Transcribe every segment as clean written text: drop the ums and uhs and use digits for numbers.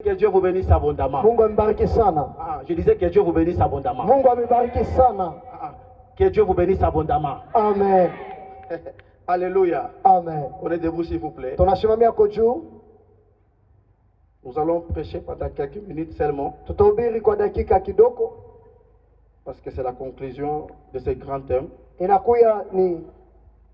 que Dieu vous bénisse abondamment. Mungu amebariki sana. Je disais que Dieu vous bénisse abondamment. Mungu amebariki sana. Que Dieu vous bénisse abondamment. Amen. Alléluia. Amen. On est debout s'il vous plaît. Tunasimamia kwa juu. Nous allons prêcher pendant quelques minutes seulement. Tutahubiri kwa dakika kidogo. Parce que c'est la conclusion de ce grand thème. Inakuya ni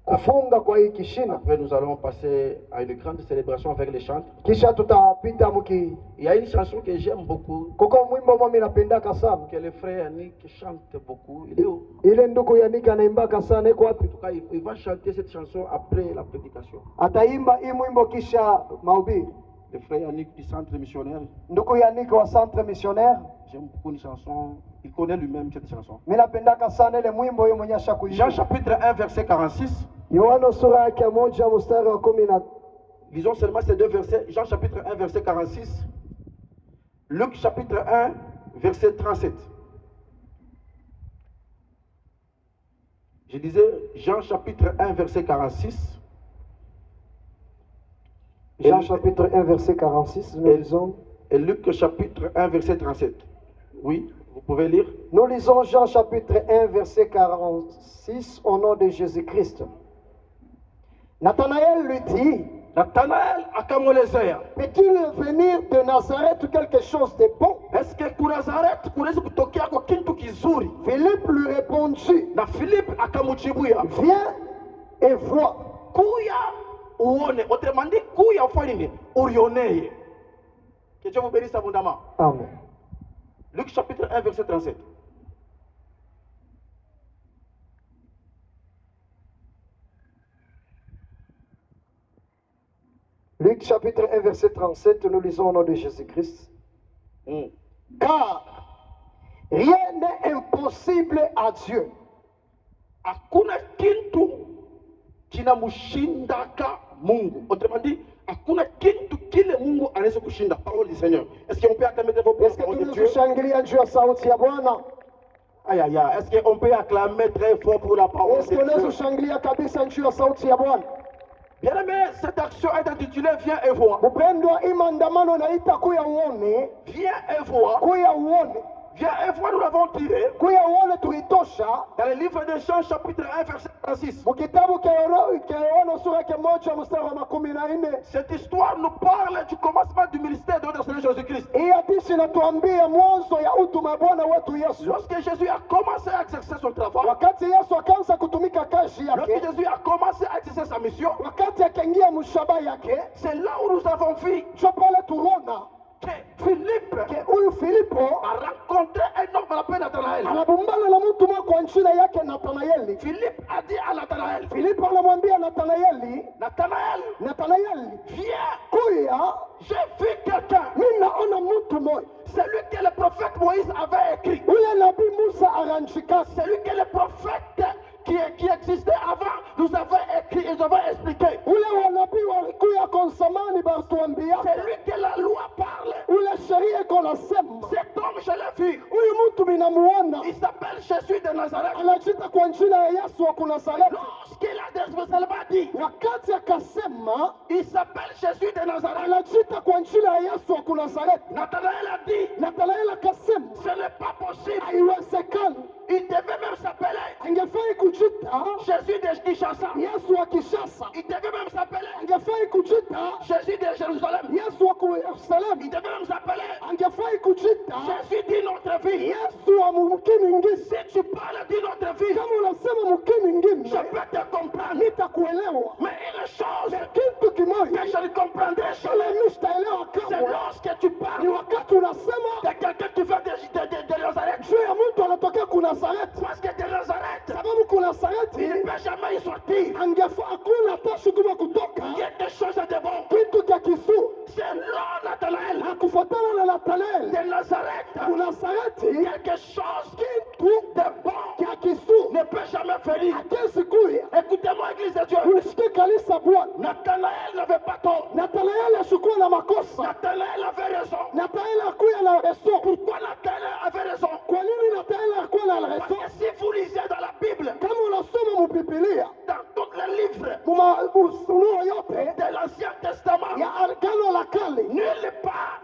kufunga kwa hii kishina. Après nous allons passer à une grande célébration avec les chants. Kisha tutapita muki. Il y a une chanson que j'aime beaucoup. Kuko mwimbo mimi napendaka sana. Que le frère Yannick chante beaucoup. Il est où? Ile ndugu Yannick anaimbaka sana, iko wapi? En tout cas, il va chanter cette chanson après la prédication. Ataimba hii mwimbo kisha mahubiri. Le frère Yannick du centre missionnaire. Ndugu Yannick wa centre missionnaire. J'aime beaucoup une chanson. Il connaît lui-même cette chanson. Mimi napendaka sana ile mwimbo yeye mwenyewe ashakuijua. Jean chapitre 1 verset 46. Yohana sura yake 1 mstari wa 10. Lisons seulement ces deux versets. Jean chapitre 1 verset 46. Luc chapitre 1 verset 37. Je disais Jean chapitre 1 verset 46. Jean chapitre 1 verset 46, nous lisons. Et Luc chapitre 1 verset 37. Oui, vous pouvez lire. Nous lisons Jean chapitre 1 verset 46 au nom de Jésus-Christ. Nathanaël lui dit, Nathanaël akamwelezea, peut-il venir de Nazareth quelque chose de bon? Est-ce que ku Nazareth kunaweza kutokea kwa kitu kizuri? Philippe lui répondit, na Philippe akamjibuya, viens et vois. Kuya uone. Autrement dit, kuya ufanye nini? Urioneye. Que Dieu vous bénisse abondamment. Amen. Luc chapitre 1 verset 37. Luc chapitre 1 verset 37, nous lisons au nom de Jésus-Christ. Car rien n'est impossible à Dieu. Hakuna kintu kinamshindaka Mungu. Autrement dit, hakuna kintu kile Mungu anaweza kushinda. Parole du Seigneur. Est-ce qu'on peut acclamer vos paroles de Dieu? Aïe aïe aïe. Est-ce qu'on peut acclamer très fort pour la parole de Dieu? Bien-aimé, cette action est intitulée Viens et vois. Viens et vois. Viens et vois, nous l'avons tiré dans le livre de Jean chapitre 1 verset 36. Cette histoire nous parle du commencement du ministère de notre Seigneur Jésus-Christ. Lorsque Jésus a commencé à exercer son travail, lorsque Jésus a commencé à exercer sa mission, c'est là où nous avons vu que Philippe a rencontré un homme appelé Nathanaël. Philippe a dit à Nathanaël, Nathanaël, viens, j'ai vu quelqu'un. C'est lui que le prophète Moïse avait écrit. C'est lui que le prophète qui existait avant nous avait écrit et nous avait expliqué. C'est lui que la loi parle. Cet homme, je l'ai vu. Il s'appelle Jésus de Nazareth. Lorsqu'il a décidément dit, il s'appelle Jésus de Nazareth. Nathanaël a dit, ce n'est pas possible. Il devait même s'appeler Jésus de Kinshasa. Il devait même s'appeler Jésus de Jérusalem. Il devait même s'appeler Jésus de notre vie. Si tu parles de notre vie, je peux te comprendre. Mais une chose que je ne comprendrai jamais, c'est lorsque tu parles de quelqu'un qui vient de Nazareth. Parce que de Nazareth, il ne peut jamais y sortir. Il y a des choses de bon. C'est là, Nathanaël. De Nazareth, quelque chose de bon ne peut jamais venir. Écoutez-moi, église de Dieu. Nathanaël n'avait pas tort. Nathanaël avait raison. Pourquoi Nathanaël avait raison? Parce que si vous lisez dans la Bible, dans tous les livres de l'Ancien Testament, nulle part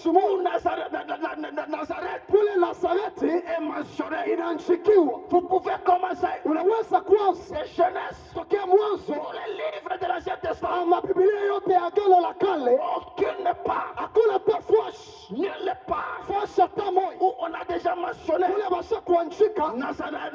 Shimon, Nazareth, kule Nazareti est mentionné. inanshikiwa. Vous pouvez commencer Unaweza kuanza de Genèse tokea mwanzo pour les livres de l'Ancien Testament. mabibilia yote ya Agano la Kale, Aucune part, hakuna hata fwash nulle part fwash hata moja où on a déjà mentionné kule basha kuandika Nazareth.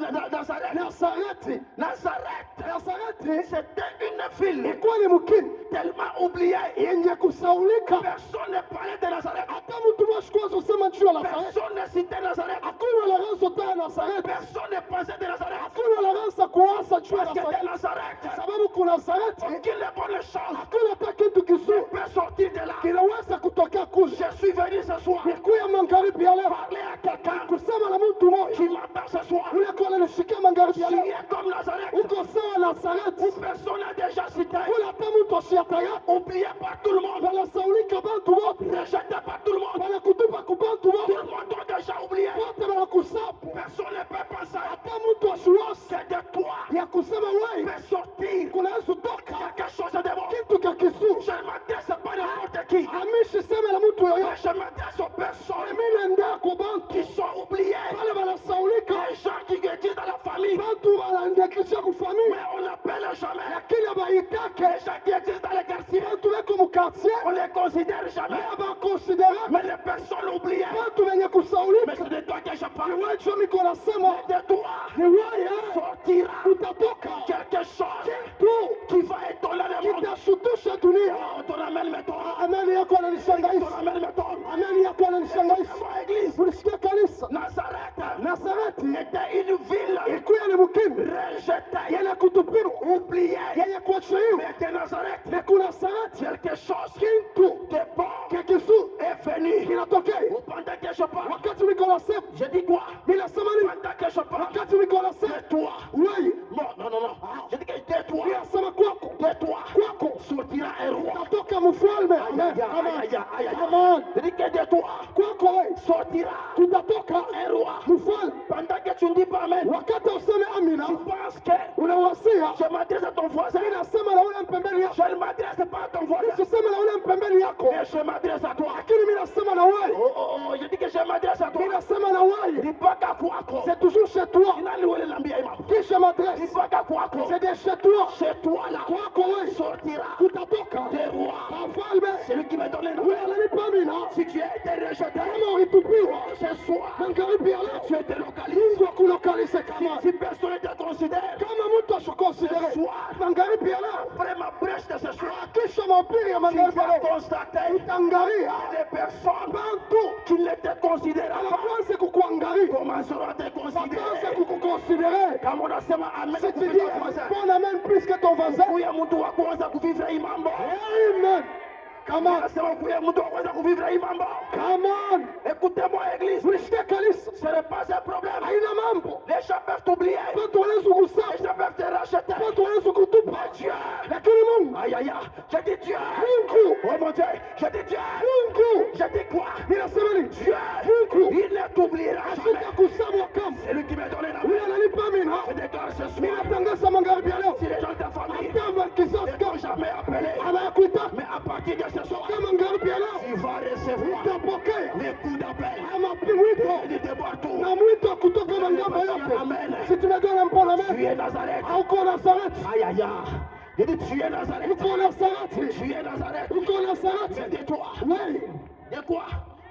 Nazareti. Nazareth, c'était une ville Ilikuwa ni mkini tellement oubliée. yenye kusaulika. Personne ne parlait de Nazareth. Hata mtu mwashikuwaza usema juu ya Nazareti. Personne ne citait Nazareth. Hakuna laransa taa Nazareti. Personne ne pensait de Nazareth. Hakuna laransa kuwasa juu ya Parce que de Nazareti. Nazareth, Sababu kuna Nazareti, aucune bonne chose hakuna hata kitu kizuri peut sortir de là. kinaweza kutokea kule. Je suis venu ce soir Nikuya magharibi ya leo parler à quelqu'un kusema na mtu mmoja qui m'entend ce soir. ule kwa ananishikia magharibi ya Tu leo, es comme Nazareth. uko sawa Nazareti, Personne n'a déjà cité. ule hata mtu asiyataya Oublié par tout le monde. wanasaulika bantu wote, Rejeté par tout le monde. wanakutupa kubantu Tout wote, le monde a déjà oublié. wote wanakusapu. Personne ne peut penser Hata mtu asiwasi que de toi ya kusema wewe peut sortir kunaweza toka quelque chose de bon. kitu kya kizuri. Je ne m'adresse pas à n'importe qui. Amishi sema na mtu Mais yoyote, je m'adresse aux personnes mimi naendea kwa bantu qui sont oubliées. wale wanasaulika, Les gens qui grandissent dans la famille. bantu wanaandikisha kufamili Mais on n'appelle jamais. lakini abaitake Les gens qui existent dans les quartiers. bantu beko mukartier On les considère jamais. abakonsidera Mais les personnes oubliées. bantu wenye Mais kusaulika. c'est de toi que je Ni parle. wewe ndio niko nasema, De toi ni wewe sortira utatoka quelque chose tu qui va étonner le monde. kitashutusha dunia. Oh, ton amène, mettons. Amani yako Ton ananishangaisha, amène, mettons. amani yako ananishangaisha. Mon église, Ulisikia kanisa Nazareth, Nazareti était une ville ilikuwa ni mkimbi rejetée, yenye kutupirwa, oubliée. yenye kuachiliwa. Mais que Nazareth, Na kuna Nazareti quelque chose kitu de bon kikizuri est venu. kinatokea. Pendant que je parle, Wakati niko nasema, je dis quoi? mimi nasema nini? Pendant que je parle, Wakati niko nasema, de toi. wewe Non. Je dis que de toi. mimi nasema kwako, De toi. kwako Sortira un roi. utatoka mfalme. Amen. Je dis que de toi. Kwako wewe Sortira tutatoka un roi. mfalme. Pendant que tu ne dis pas Amen, Wakati useme amina, tu penses que unawasia je m'adresse à ton voisin. mimi nasema na ule mpembeni yako, Je ne m'adresse pas à ton voisin, usiseme na ule mpembeni yako, mais je m'adresse à toi. lakini mimi nasema na wewe, Oh, je dis que je m'adresse à toi. mimi nasema na wewe. Dis pas qu'à quoi. C'est toujours chez toi. Nani wale nambia imam. Kisha Dis m'adresse, pas qu'à quoi. c'est de chez toi. Chez toi là. Kwako wewe Sortira tutatoka des rois. mfalme. C'est lui qui me donne les noms. Wewe unanipa amina, Si tu as été rejeté kama ulitupiwa ce soir, magharibi ya leo, tu es délocalisé. Mungu akulokalise kama Si personne ne te considère, kama mtu ashukonsidere soir, magharibi ya leo, après ma brèche de ce soir, kisha mapili ya tu magharibi ya vas leo constater utangalia les personnes bantu qui ne te considèrent pas hawaanze kukuangalia, commenceront à te wataanze considérer. kukukonsidere. Kama unasema amen, Si tu kupitia dis voisin. bon amen plus que ton voisin, Kuya mtu wa kwanza kuvivre hii mambo. amen. Come on, Anasema kuya mtu wa kwanza kuvivre hii mambo. come on. Écoutez-moi église, Ulisikia kanisa, ce n'est pas un problème. haina mambo. Les gens peuvent t'oublier. Watu wanaweza Les kusafu, gens peuvent te racheter. watu wanaweza kutupa, Dieu, lakini Mungu, aïe aïe aïe, je dis Dieu. Mungu, Oh mon Dieu, je dis Dieu. Mungu, Je dis quoi? ninasema nini? Dieu, Mungu il ne t'oubliera jamais. asitakusahau kamwe. C'est lui qui me donne la Huyo main. ananipa amina. Je déclare ce soir, Ninatangaza magharibi ya leo, si les gens de ta famille kama kizazi ne t'ont kama jamais appelé, anakuita mais à partir de ce soir, kama magharibi ya leo, tu vas recevoir utapokea les coups d'appel ama mwito et de partout. na mwito kutoka mangambo yote. Si tunagana mpona Tu mimi es Nazareth. auko Nazareti, Aïe aïe aïe. Je dis tu es Nazareth. uko Nazareti, Tu es Nazareth. uko Nazareti. Mais de toi. Wewe De quoi?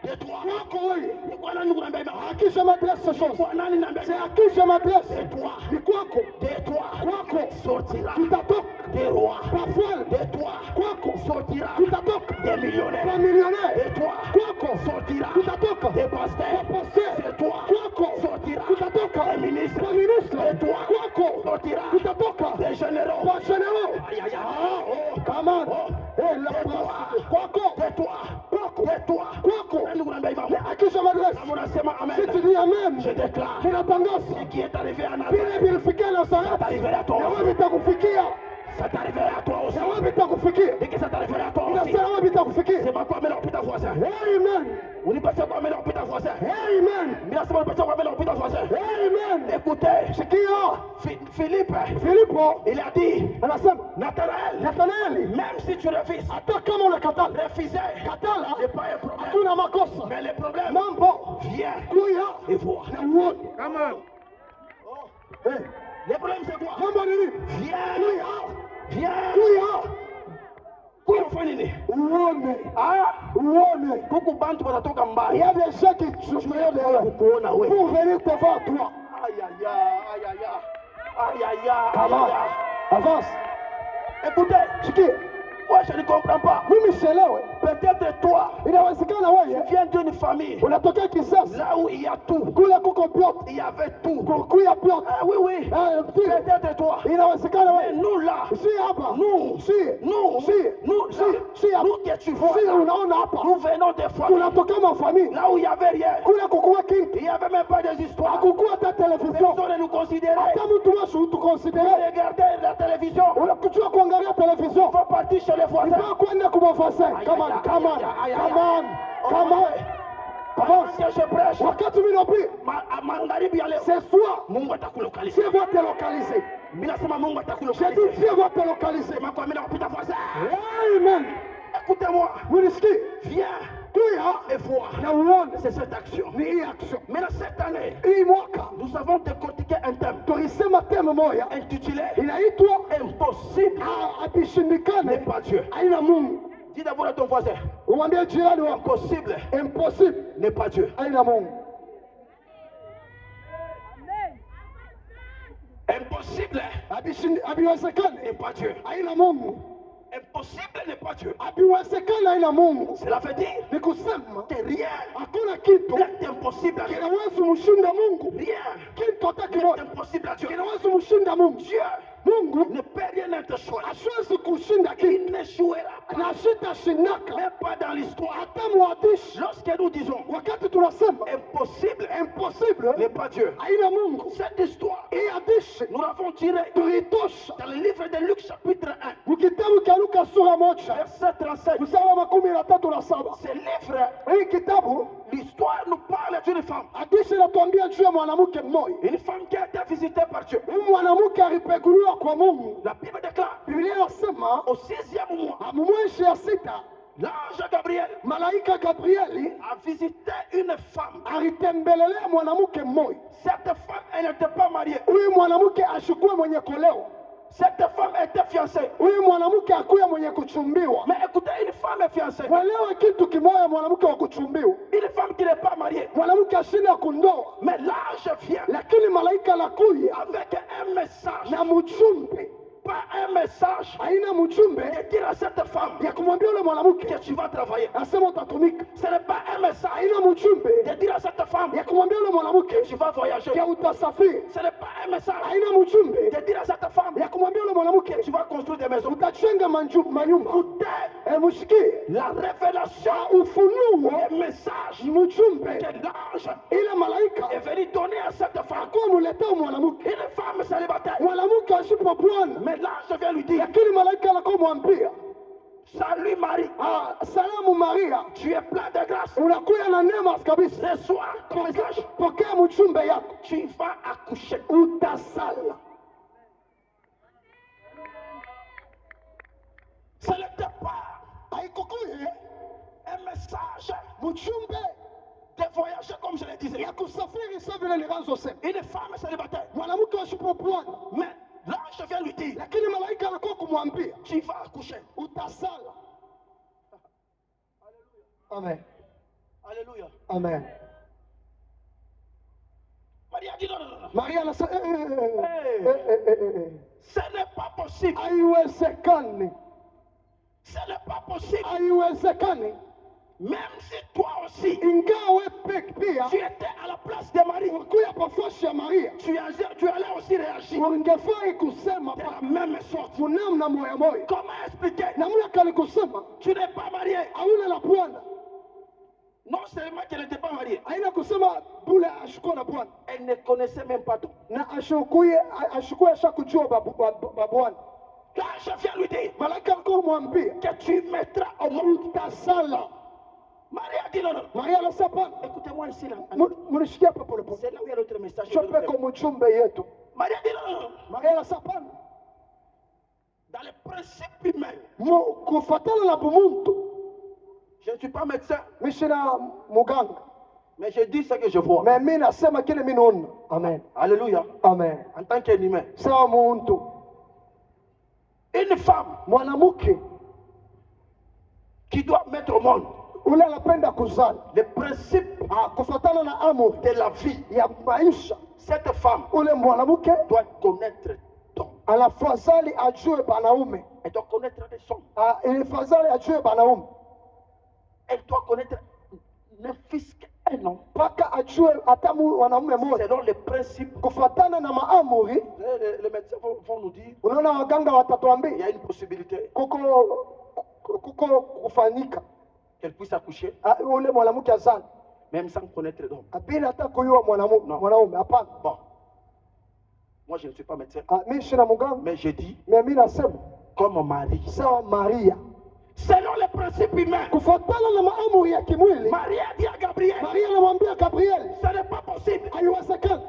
De toi. wako wewe, De quoi nani kunambia hivyo? akisha madresse chose, Kwa nani nambia c'est hivyo? akisha madresse De toi. ni kwako, De toi. kwako Sortira tutatoka des rois. parfois, De toi. kwako Sortira tutatoka des millionnaires. kwa millionnaire, De toi. kwako Sortira tutatoka des pasteurs. pasteur, De toi. kwako Sortira tutatoka des ministres. kwa ministre, De toi. kwako Sortira tutatoka des généraux. kwa general. Aïe aïe aïe. Oh. Come on, Oh. eh, la De toi. place kwako, De toi. kwako, De toi. kwako Nani kunambia hivyo? akisha madresse. Kama unasema Si tu amen. dis amen, Je déclare ninatangaza ce qui est arrivé à vile Nazareth. vilifikia Nazareti Arrivé à na toi. wewe vitakufikia. Ça t'arriverait à toi aussi. Na wewe itakufikia. Et que ça t'arriverait à toi aussi. Inasema wewe itakufikia. C'est pas quoi mais l'hôpital voisin. Amen. On dit pas quoi mais l'hôpital voisin. Amen. Mais là c'est pas quoi mais l'hôpital voisin. Amen. Écoutez, Sikia. Philippe, Filipo il a dit, anasema Nathanaël, Nathanaeli, même si tu refuses, hata kama unakataa, refuser, katala, c'est pas un problème. hakuna makosa. Mais le problème, Mambo viens kuya et vois. na uone. Come on. Eh, Le problème c'est quoi? mambo ni nini? Viens, Kuya, viens. kuya, Ufanye nini? uone, Ah, uone. huku bantu watatoka Il y mbali. a des gens qui sont derrière Kukuona wewe. pour venir te voir toi. Aïe aïe aïe aïe aïe aïe aïe Comment? aïe. Avance. Écoutez, Sikia, moi je ne comprends pas. mimi sielewe. Peut-être toi, Inawezekana tu wewe viens d'une famille unatokea kisasa là où il y a tout. kule kuko vyote, Il y avait tout. kuya vyote. Ah oui, oui. Peut-être toi. Inawezekana Mais wewe nous là, si hapa, nous, si nous, si nous, si là, si hapa, nous que tu vois, si là, unaona hapa, nous venons des familles tunatoka mafamili là où il n'y avait rien. kule kukuwa kingi, Il n'y avait même pas des histoires. hakukuwa hata television, Personne ne nous considérait. hata mtu wewe tukonsidere. Regardez la télévision. Unakujua kuangalia television, Il faut partir chez les voisins. ifaa kwenda kumafasa. Come on, come on, come on, come on. Avant que je prêche, Wakati mimi nabii, à magharibi ya leo, ce soir, Mungu atakulokalize. Dieu va te localiser. Mimi nasema Mungu J'ai dit atakulokalize. Dieu va te localiser. Sema kwa mimi nakupita voisin. Amen. Écoutez-moi. Unisikie? Viens Kuya et vois. na uone. C'est cette action. Ni hii action. Maintenant cette année, Hii mwaka nous avons décortiqué un thème tulisema teme moja intitulé inaitwa Impossible n'est abishindikane pas Dieu. haina Mungu. Dis d'abord à ton voisin, Umwambie jirani wako impossible impossible n'est pas Dieu. haina Mungu. Impossible Habiwezekane n'est pas Dieu. haina Mungu. Impossible n'est pas Dieu. Habiwezekane haina Mungu. Cela veut dire Ni kusema que rien hakuna kitu n'est impossible à Dieu. kinaweza mshinda Mungu. Rien Kitu hata n'est kimoja impossible à Dieu. kinaweza mshinda Mungu. Dieu Mungu ne peut rien être choisi. hasiwezi kushinda Il kitu n'échouera pas, na shindaka même pas dans l'histoire. hata mwandishi. Lorsque nous disons Wakati tunasema impossible impossible n'est pas Dieu, haina Mungu, cette histoire, hii hadithi nous l'avons tirée tuitosha dans le livre de Luc chapitre 1, mkitabu cha Luka sura moja verset 37. mstari wa 13 Ce livre, hii kitabu l'histoire nous parle d'une femme. hadithi inatuambia juu ya mwanamke mmoja. Une femme qui a été visitée par Dieu. Huyu mwanamke alipeguliwa kwa Mungu. La Bible déclare, Biblia inasema au 6e mois, mwezi ya sita l'ange Gabriel malaika Gabrieli a visité une femme. alitembelelea mwanamke mmoja. Cette femme, elle n'était pas mariée. Huyu mwanamke ashukue mwenye koleo. Cette femme était fiancée. Huyu mwanamke akuya mwenye kuchumbiwa. Mais écoutez, une femme est fiancée. Mwelewe kitu kimoja, mwanamke wa kuchumbiwa, Une femme qui n'est pas mariée. mwanamke ashinde kundoa, Mais l'ange vient lakini malaika anakuya avec un message. na mjumbe. Pas un message Haina mjumbe de dire à cette femme ya kumwambia yule mwanamke que tu vas travailler. asema utatumika. Ce n'est pas un message Haina mjumbe de dire à cette femme ya kumwambia yule mwanamke que tu vas voyager. ya utasafiri. Ce n'est pas un message Haina mjumbe de dire à cette femme ya kumwambia yule mwanamke que tu vas construire des maisons. utajenga manyumba. Écoutez Mshikie la révélation, ufunuo, le message mjumbe que l'ange ile malaika est venu donner à cette femme. akuwa muletea mwanamke. Une femme célibataire. Mwanamke asipo bwana, Mais l'ange vient lui dire, lakini malaika anakuwa mwambia salut Marie, salamu Maria, tu es plein de grâce. unakuya na neema kabisa. Reçois ton message. Pokea mchumbe yako, Tu vas accoucher. utasala. Ce n'était pas Haikukuye un message mchumbe de voyager comme je le disais. ya kusafiri sa vile nilizosema. Une femme célibataire. Mwanamke asipo bwana, Mais l'ange vient lui dire, lakini malaika anakuwa kumwambia tu vas accoucher. utasala. Amen. Alléluia. Amen. Marie a dit non, non, non. Maria anasema Ce n'est pas possible. haiwezekani, Ce n'est pas possible. haiwezekani. Même si toi aussi, Ingawa pia tu étais à la place de Marie, kuya pafashi ya Maria, tu allais aussi réagir ungefai kusema de la même sorte. kunamna moya moya. Comment expliquer? Namna kali kusema Tu n'es pas marié. hauna la bwana, Non seulement qu'elle n'était pas mariée, haina kusema bule ashukua na bwana elle ne connaissait même pas tout. na ashukue ashakujua bwana. L'ange vient lui dire malaika alikuwa mwambia que tu mettras au monde ta sala. Marie a dit non, non. Maria anasema hapana. Écoutez-moi ici là. Mnishikia hapa pole pole. C'est là où il y a l'autre message. Chope kwa mchumbe yetu. Marie a dit non, non. Maria anasema hapana. Dans les principes humains. Kufuatana na bumuntu. Je ne suis pas médecin. Mimi sina muganga. Mais je dis ce que je vois. Mais mimi nasema kile mimi naona. Amen. Alléluia. Amen. En tant qu'humain. Sawa muntu. Une femme mwanamke qui doit mettre au monde ule anapenda kuzala les principes kufuatana na amri de la vie ya maisha. Cette femme Ule mwanamke doit connaître ton. anafadhali ajue banaume. Elle doit connaître les hommes. Ilifadhali ajue banaume. Elle doit connaître le fils qu'elle a. Mpaka ajue hata wanaume moja. Selon les principes. Kufuatana na maamuri. Les médecins vont nous dire. Unaona waganga watatuambia. Il y a une possibilité. Kuko kufanyika. Qu'elle puisse accoucher. Ule mwanamke azali. Même sans connaître l'homme. Bila hata kujua mwanaume. Hapana. Bon. Moi je ne suis pas médecin. Mimi sina muganga. Mais je dis. Mais mimi nasema. Comme Marie. Sawa Maria. Selon les principes humains. Kufuatana na maamuri ya kimwili. Marie a dit à Gabriel. Maria anamwambia Gabriel. Ce n'est pas possible. Haiwezekani.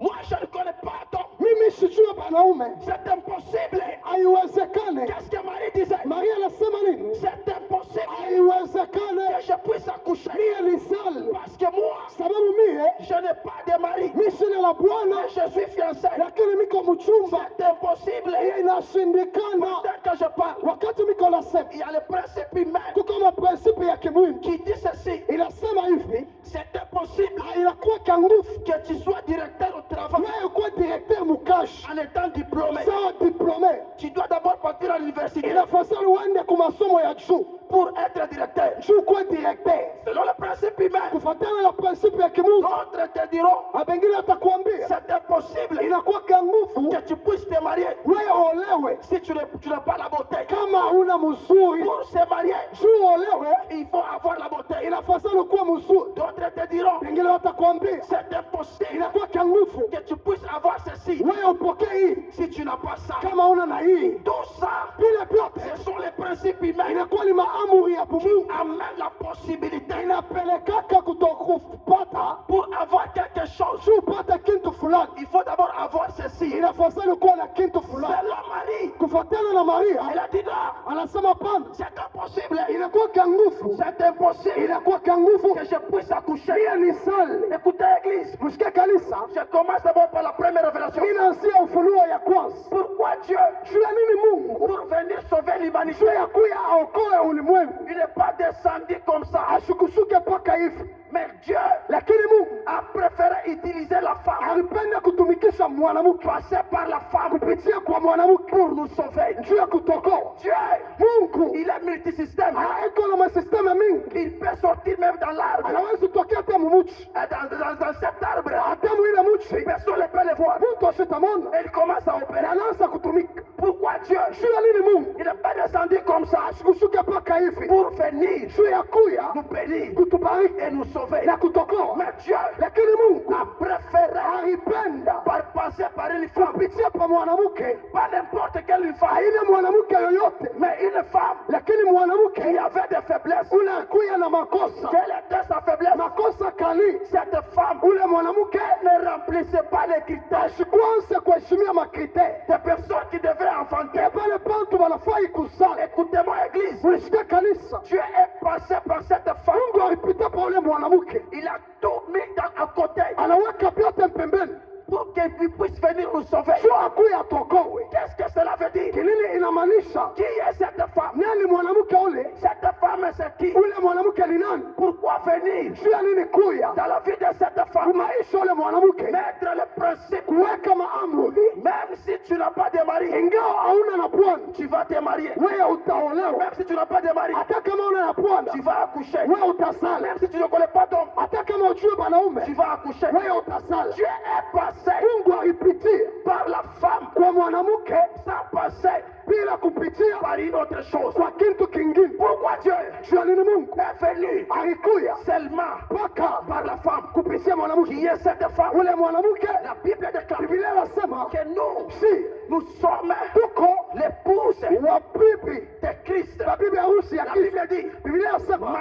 Moi je ne connais pas d'homme. Mimi sijui banaume. C'est impossible. Haiwezekani. Qu'est-ce que Marie disait? Maria anasema nini? C'est impossible. Haiwezekani. Que je puisse accoucher. Mimi ni sali. Parce que moi, Sababu mimi je n'ai pas de mari. mimi sina la bwana. Mais je suis fiancé. Lakini miko mchumba. C'est impossible. Inashindikana. Dès que je parle, Wakati miko nasema. il y a le principe humain Kuko maprincipe ya kimwili. qui dit ceci. Inasema hivi. C'est impossible Inakuwa kangufu. que tu sois directeur au travail Wewe kuwa directeur mukashi. en étant diplômé. Sawa diplômé. Tu dois d'abord partir à l'université Inafasali uende kwa masomo ya juu. pour être directeur. Juu kuwa directeur. Selon le principe humain, Kufuatana na principe ya kimungu. d'autres te diront Abengine atakwambia. c'est impossible Inakuwa kangufu. que tu puisses te marier Wewe olewe. si tu n'as pas la beauté. Kama una mzuri. Pour se marier, Juu olewe. il faut avoir la beauté. Inafasali kuwa mzuri. D'autres te diront Wengine watakwambia. c'est impossible Inakuwa kangufu. que tu puisses avoir ceci Wewe upokee hii. si tu n'as pas ça. Kama una na hii. Tout ça, Vile vyote. ce sont les principes humains Inakuwa ni maamuri ya Mungu. amènent la possibilité Inapelekaka kutokupata. pour avoir quelque chose. Juu upate kitu fulani. Il faut d'abord avoir ceci. Inafasali kuwa na kitu fulani. Selon Marie, Kufuatana na Maria. elle a dit non, Anasema pana. c'est impossible. Inakuwa kangufu. C'est impossible Inakuwa kangufu. que je puisse accoucher. Mie ni sali. Écoutez, Église, Mshike kanisa. je commence d'abord par la première révélation. Inaanzia ufunuo ya kwanza. Pourquoi Dieu, Juu ya nini Mungu? pour venir sauver l'humanité, Juu ya kuya aokoe ulimwengu. il n'est pas descendu comme ça. Ashukushuke mpaka hivi. Mais Dieu Lakini Mungu a préféré utiliser la femme, alipenda kutumikisha mwanamke. passer par la femme Kupitia kwa mwanamke. pour nous sauver. Juu ya kutokoa. Dieu, Mungu il est multisystème. iko na masistema mingi. Il peut sortir même dans l'arbre. Anaweza kutokea hata mumuchi. Et dans cet arbre, Hata mwile muchi. personne ne peut le voir. Mtu asitamona. Et il commence à opérer. Anaanza kutumika. Pourquoi Dieu, Juu ya nini Mungu? il n'est pas descendu comme ça Kushuka mpaka hivi. pour venir Juu ya kuya nous bénir kutubariki et nous sauver. na kutokoa. Mais Dieu Lakini Mungu a préféré alipenda passer par une femme, kupitia kwa mwanamke. pas n'importe quelle femme, Haina mwanamke yoyote. mais une femme Lakini mwanamke qui avait des faiblesses. ule kuya na makosa. Quelle était sa faiblesse? Makosa kali. Cette femme Ule mwanamke ne remplissait pas les critères ashikuanze kuheshimia makriteri. des personnes qui devaient enfanter. Pale pantu wanafai kuzala. Écoutez-moi, Église, Ulishika kanisa. Dieu est passé par cette femme. Mungu alipita pa ule mwanamke. Il a tout mis à côté Anaweka vyote pembeni. pour qu'il puisse venir nous sauver. Sio akuya atokowe. Qu'est-ce que cela veut dire? Kinini inamaanisha? Qui est cette femme? Nani mwanamke ule? Cette femme, c'est qui? Ule mwanamke ni nani? Pourquoi venir Sio nini kuya? dans la vie de cette femme? Maisha ule mwanamke. Mettre le principe. Kuweka maamuri. Même si tu n'as pas de mari, Ingawa hauna na bwana. tu vas te marier. Wewe utaolewa. Même si tu n'as pas de mari, Hata kama una na bwana. tu vas accoucher. Wewe utasala. Même si tu ne connais pas d'homme, Hata kama ujue banaume. tu vas accoucher. Wewe utasala. Dieu est passé Mungu alipitia par la femme kwa mwanamke sans passer bila kupitia par une autre chose. kwa kitu kingine. Pourquoi Dieu Jua nini Mungu est venu alikuya seulement mpaka par la femme? kupitia mwanamke. Qui est cette femme? Ule mwanamke, La Bible déclare Biblia inasema que nous, si nous sommes tuko l'épouse wa bibi de Christ. na bibi harusi ya La Kristo. Bible dit, Biblia inasema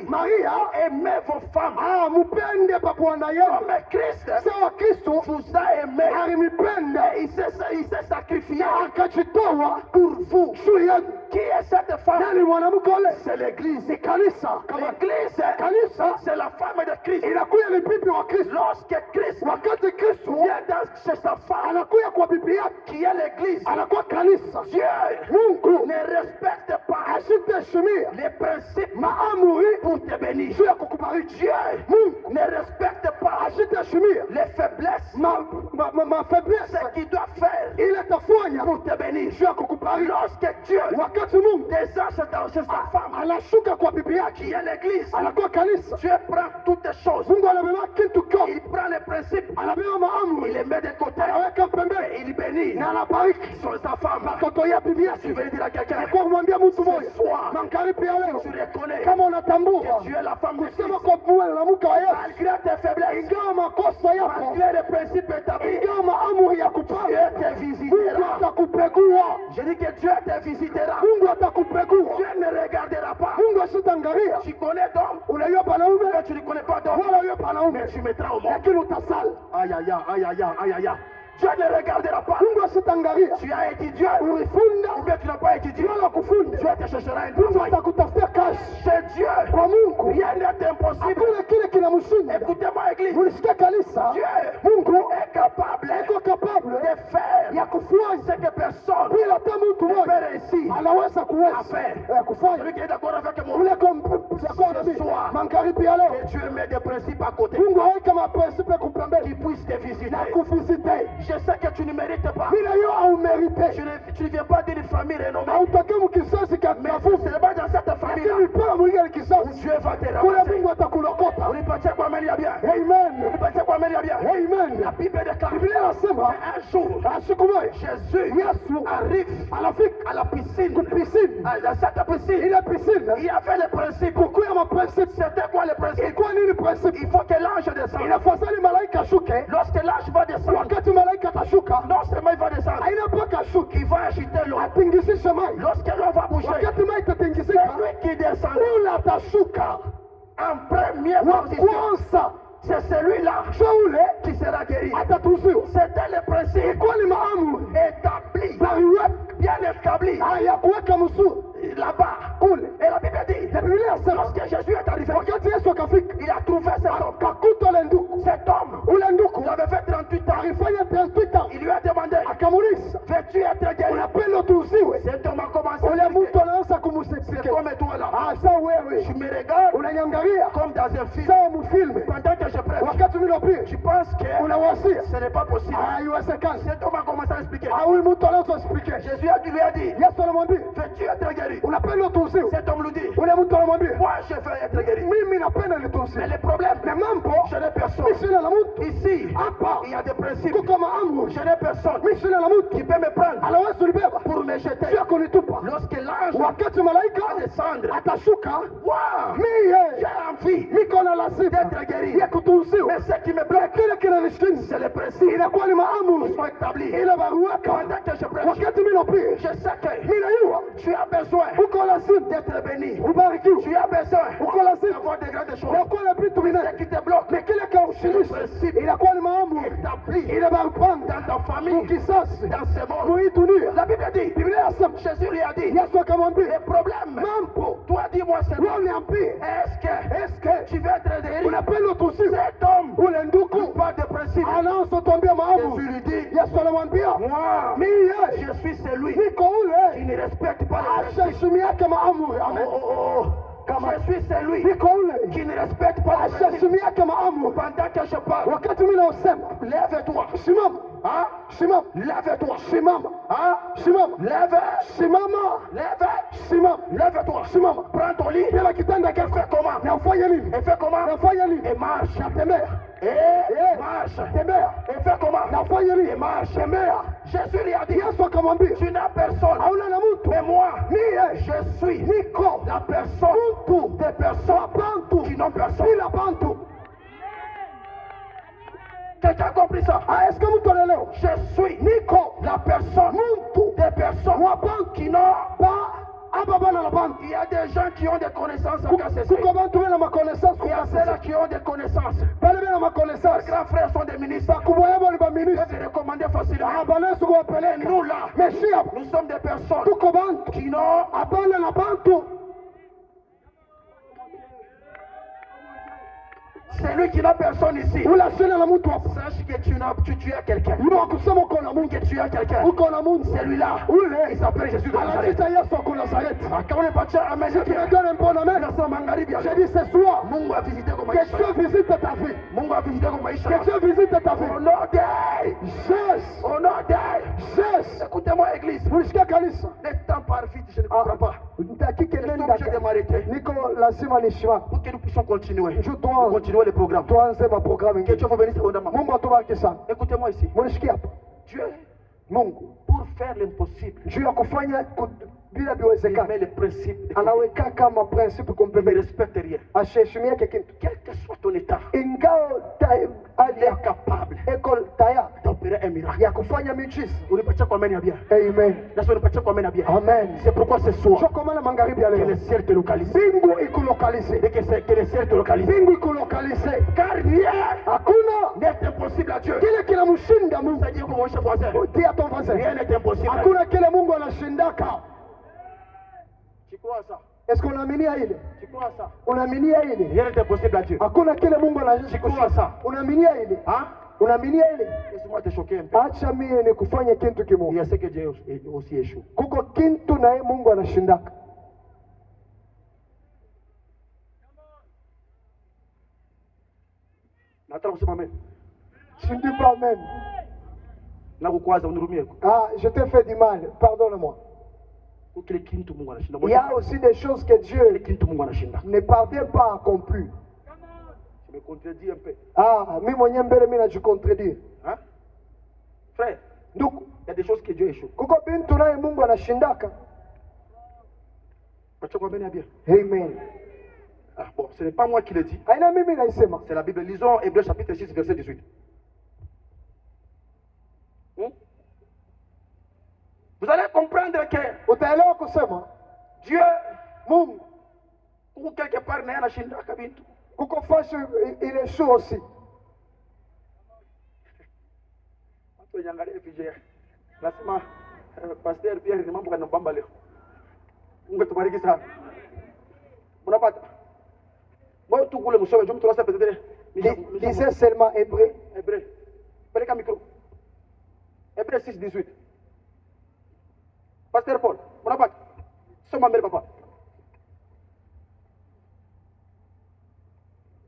Maria, aimez vos femmes mupende bwana yenu comme Christ sawa Kristo vous a aimé. alimipenda Il s'est sacrifié akajitoa pour vous. juu yenu. Qui est cette femme? Nani mwanamke ule? C'est l'Église. Ni kanisa. Kama L'Église, kanisa c'est la femme de Christ. inakuya ni bibi wa Kristo. Lorsque Christ Wakati Kristo vient chez sa femme, anakuya kwa bibi yake, qui est l'Église, anakuwa kanisa. Dieu Mungu ne respecte pas asitaheshimia les principes maamuri pour te bénir. juu ya kukubariki. Dieu Mungu ne respecte pas asitaheshimia les faiblesses, ma faiblesse ce qu'il doit faire ile tafanya pour te bénir. juu ya kukubariki. Lorsque Dieu Wakati Mungu descend chez sa femme, anashuka kwa bibi yake, qui est l'Église, anakuwa kanisa. Dieu prend toutes les choses. Mungu anabeba kitu kyote, Il prend les principes, anabeba il maamuri, les met de côté, anaweka pembeni et il bénit na anabariki sa femme. watoto ya bibi Tu yake. veux dire à quelqu'un, Kwa kumwambia mtu ce mmoja soir, mankaripi ya leo, tu reconnais kama unatambua que tu es la femme de Christ, kusema kwa mume na mke wa Yesu, malgré tes faiblesses, ingawa makosa yako, malgré les principes établis, ingawa maamuri ya Dieu kupanga, te Mungu visitera. atakupegua. Je dis que Dieu te visitera. Mungu atakupegua. Dieu ne regardera pas. Mungu asitaangalia Tu connais d'homme, unajua panaume mais tu ne connais pas d'homme. wala unajua panaume, Mais tu mettras au monde. lakini utasali. Aïe, aïe, aïe, aïe, aïe, aïe, aïe. Dieu ne regardera pas. Mungu asitaangalia Tu as étudié, ulifunda ou bien tu n'as pas étudié. wala kufunde. Dieu te cherchera un Mungu travail. atakutafutia kazi. Chez Dieu, Kwa Mungu rien n'est impossible. hakuna kile kinamshinda. Écoutez-moi, Église. Mulisikia kanisa, Dieu Mungu est capable iko capable de faire ya kufanya ce que personne bila hata mtu ne mmoja peut réussir. anaweza kuweza Affaire. kufanya. Celui qui est d'accord avec moi, Ule d'accord na mimi soir. mankaripi ya leo, que Dieu met des principes à côté Mungu aweke maprincipe qui kupembeni puissent te visiter. na kuvisite. Je sais que tu ne mérites pas. Bila hiyo haumerite, Tu ne viens pas d'une famille renommée. hautokee mkizazi Mais kafufu, c'est pas dans cette famille-là lakini paa mwingine où kizazi Dieu va te kule ramasser. Mungu atakulokota. Ulipatia kwa mali ya bien. Amen, Ulipatia kwa mali ya bien. amen. La Bible déclare Biblia inasema un jour, siku moja Jésus Yesu arrive anafika à la piscine. piscine, Dans cette piscine, ile piscine il y avait les principes. kukuya maprincipe. C'était quoi les principes? Ilikuwa nini principe? Il faut que l'ange descende. Inafadhali malaika ashuke. Lorsque l'ange va descendre, Wakati malaika atashuka, non seulement il va descendre, haina mpaka ashuke, il va agiter l'eau. atingizishe mai. Lorsque l'eau va bouger, Wakati mai c'est itatingizika, lui qui descend ule atashuka en première wa position. kwanza. C'est celui-là Sio ule qui sera guéri. atatuziwa. C'était le principe Ilikuwa ni maamuri établi, baliweka bien établi ya kuweka msuri là-bas. kule. Et la Bible dit, Na Biblia inasema lorsque Jésus est arrivé, wakati Yesu akafika, il a trouvé cet homme. akakuta ule nduku. Cet homme, Ule nduku il avait fait 38 ans. alifanya 38 ans. Il lui a demandé, Akamuuliza, veux-tu être guéri? unapenda utuuziwe? Cet homme a commencé à Ule expliquer. mtu anaanza C'est kumsifia. comme toi là. Sa wewe Tu me regardes unaniangalia comme dans un film. sawa mfilme. Pendant que je prêche, Wakati mimi napia tu penses que unawasia ce n'est pas possible. haiwezekani. Cet homme a commencé à expliquer. Huyu mtu anaanza explique. Jésus lui a dit, Yesu anamwambia, veux-tu être guéri? unapenda utuuziwe? Cet homme lui dit, Ule mtu anamwambia, moi je veux être guéri. mimi napenda Mais nituuziwe. le problème, Na mambo je n'ai personne. mimi sina la mtu Ici, hapa, il y a des principes. kuko maamuri. Je n'ai personne Mimi sina la mtu qui peut me prendre anaweza kunibeba pour me jeter. sio kunitupa. Lorsque l'ange Wakati malaika va descendre, atashuka, wow, mie j'ai envie niko na lazima d'être guéri. ya kutuuziwa. Mais ce qui me bloque, Kile kinanishinda c'est le principe. inakuwa ni Ils maamuri sont établis. ile baruaka. Pendant que je prêche, Wakati mimi napia je sais que mimi najua tu as besoin uko lazima d'être béni. ubarikiwe, Tu as besoin uko lazima d'avoir de grandes choses. na kuwa na vitu Ce vinene. qui te bloque, Na kile kaushirishi inakuwa ni maamuri établi ile barupanga dans ta famille, kisasi dans ce monde. muhii dunia. La Bible dit, Biblia inasema Jésus lui a dit, Yesu akamwambia, le problème, mambo toi dis-moi wewe seulement, niambie, est-ce que tu veux être guéri? unapenda utuuziwe? Cet homme Ule nduku pas de principe. anaanza tuambia Jésus maamuri. lui dit, Yesu anamwambia, moi, mie je suis celui niko qui ule ne respecte pas les principes. asheshimiake maamuri. Oh, Amen. oh, oh. Je suis celui Niko ule qui ne respecte pas les principes. asheshimiake maamuri. Pendant que je parle, Wakati mimi naosema, lève-toi. simama, Hein? Simama. Lève-toi. Simama. Hein? Simama. Lève. Simama. Lève. Simama. Lève-toi. Simama. Prends ton lit. Bila kitanda Et fais chako. comment? Na ufanye nini? Et fais comment? Na ufanye nini? Et marche. Tembea. Et marche. Tembea. Et fais comment? Na ufanye nini? Et marche. Tembea. Jésus lui a dit, Yesu akamwambia, tu n'as personne. hauna na mtu. Mais moi, Mie je suis niko la personne mtu des personnes bantu qui n'ont personne. bila bantu. Quelqu'un a compris ça? Ah, est-ce que mtu anaelewa? Je suis Nico, la personne des personnes qui n'ont pas. Hapa bana na bantu. Il y a des gens qui ont des connaissances en KCC. Kuko bantu bena makonaissance Il y a kwa ceux-là qui ont des connaissances. bale bena makonaissance. Les grands frères sont des ministres. Kubwa yabo ni ba Ils ministre. peuvent se recommander facilement. Ah, bana suko wapeleka. Nous là, Meshia. nous sommes des personnes Tuko bantu. qui n'ont. Abana na bantu. C'est lui qui n'a personne ici. Ula sina na mtu hapo. Sache que tu as quelqu'un. Yule akusema uko na Mungu. Que tu as quelqu'un. Uko na Mungu. Celui-là, Ule il s'appelle Jésus de Nazareth. anaitwa Yesu wa Nazareti. Kama unapatia amen. Si tu me donnes un bon amen, Nasema magharibi ya je leo. dis ce soir, Mungu a visité kwa que maisha. Dieu visite ta vie. Mungu a visité kwa maisha. Que Dieu visite ta Au vie. nom de Jésus. Au nom de Jésus. Écoutez-moi, église. Mulisikia kanisa. Le temps part vite, je ne comprends pas. Nitakike Je suis nenda. obligé de m'arrêter Niko lazima nisimame. pour que nous puissions continuer. Je dois- Continuer le programme. Tuanze maprogramu Que ingine. Dieu vous bénisse abondamment. Mungu atubariki sana. Écoutez-moi ici. Mulisikia hapa. Dieu, Mungu pour faire l'impossible, juu ya kufanya bila il viwezekana met le principe de anaweka kama principe il ne kumpembele respecte rien. asheshimiake kitu Quel que soit ton état, ingao il est capable eko tayari d'opérer un miracle. ya kufanya miujiza. Unipatie kwa ameni ya bien. Amen. Laisse unipatie kwa ameni ya bien. Amen. C'est pourquoi ce soir, Chokomana magharibi ya que leo le ciel te localise. mbingu ikulokalize, Et que le ciel te localise. mbingu ikulokalize. Car rien Hakuna n'est impossible à Dieu. kile kinamshinda Mungu. C'est-à-dire que mon cher voisin, Tia ton voisin, rien n'est impossible à Dieu. hakuna kile Mungu anashindaka. Tu crois à ça? Est-ce qu'on aminia ile? Tu crois à ça? Unaaminia ile? Rien n'est impossible à Dieu. Hakuna kile Mungu Tu crois à ça? Unaaminia ile? Hein? Unaaminia ile? Laisse-moi te choquer un peu. Acha mie ni kufanya kintu Il y kimoja. a ce que Dieu aussi échoue. Kuko kintu naye Mungu anashindaka. Nataka kusema amen. Si dis pas amen. Na kukwaza unirumie. Ah, je t'ai fait du mal. Pardonne-moi. Kile kitu Mungu anashinda. Il y a aussi des choses que Kile Dieu kitu Mungu anashinda. ne parvient pas à accomplir. Je me contredis un peu. Ah, mimi mwenyewe mbele mimi najicontredire. Hein? Frère, Donc, il y a des choses que Dieu échoue. kuko bintu naye Mungu anashindaka. Acha kwa bien. Amen. Ah, bon, ce n'est pas moi qui le dis. Haina mimi naisema. C'est la Bible. Lisons Hébreux chapitre 6, verset 18. Vous allez comprendre que Utaelewa kusema Dieu, Mungu ou quelque part, n'est pas shinda kabintu. kuko fashi ile show aussi. Watu wenyangalia vijaya. Nasema Pastor Pierre ni mambo kanambamba leo. Mungu atubariki sana. Mnapata? Moi tu kule msome, je me trouve ça peut-être. Lisez seulement Hébreu. Hébreu. Peleka micro. Hébreu 6, 18. Pasteur Paul, mnapata? Soma mbele papa.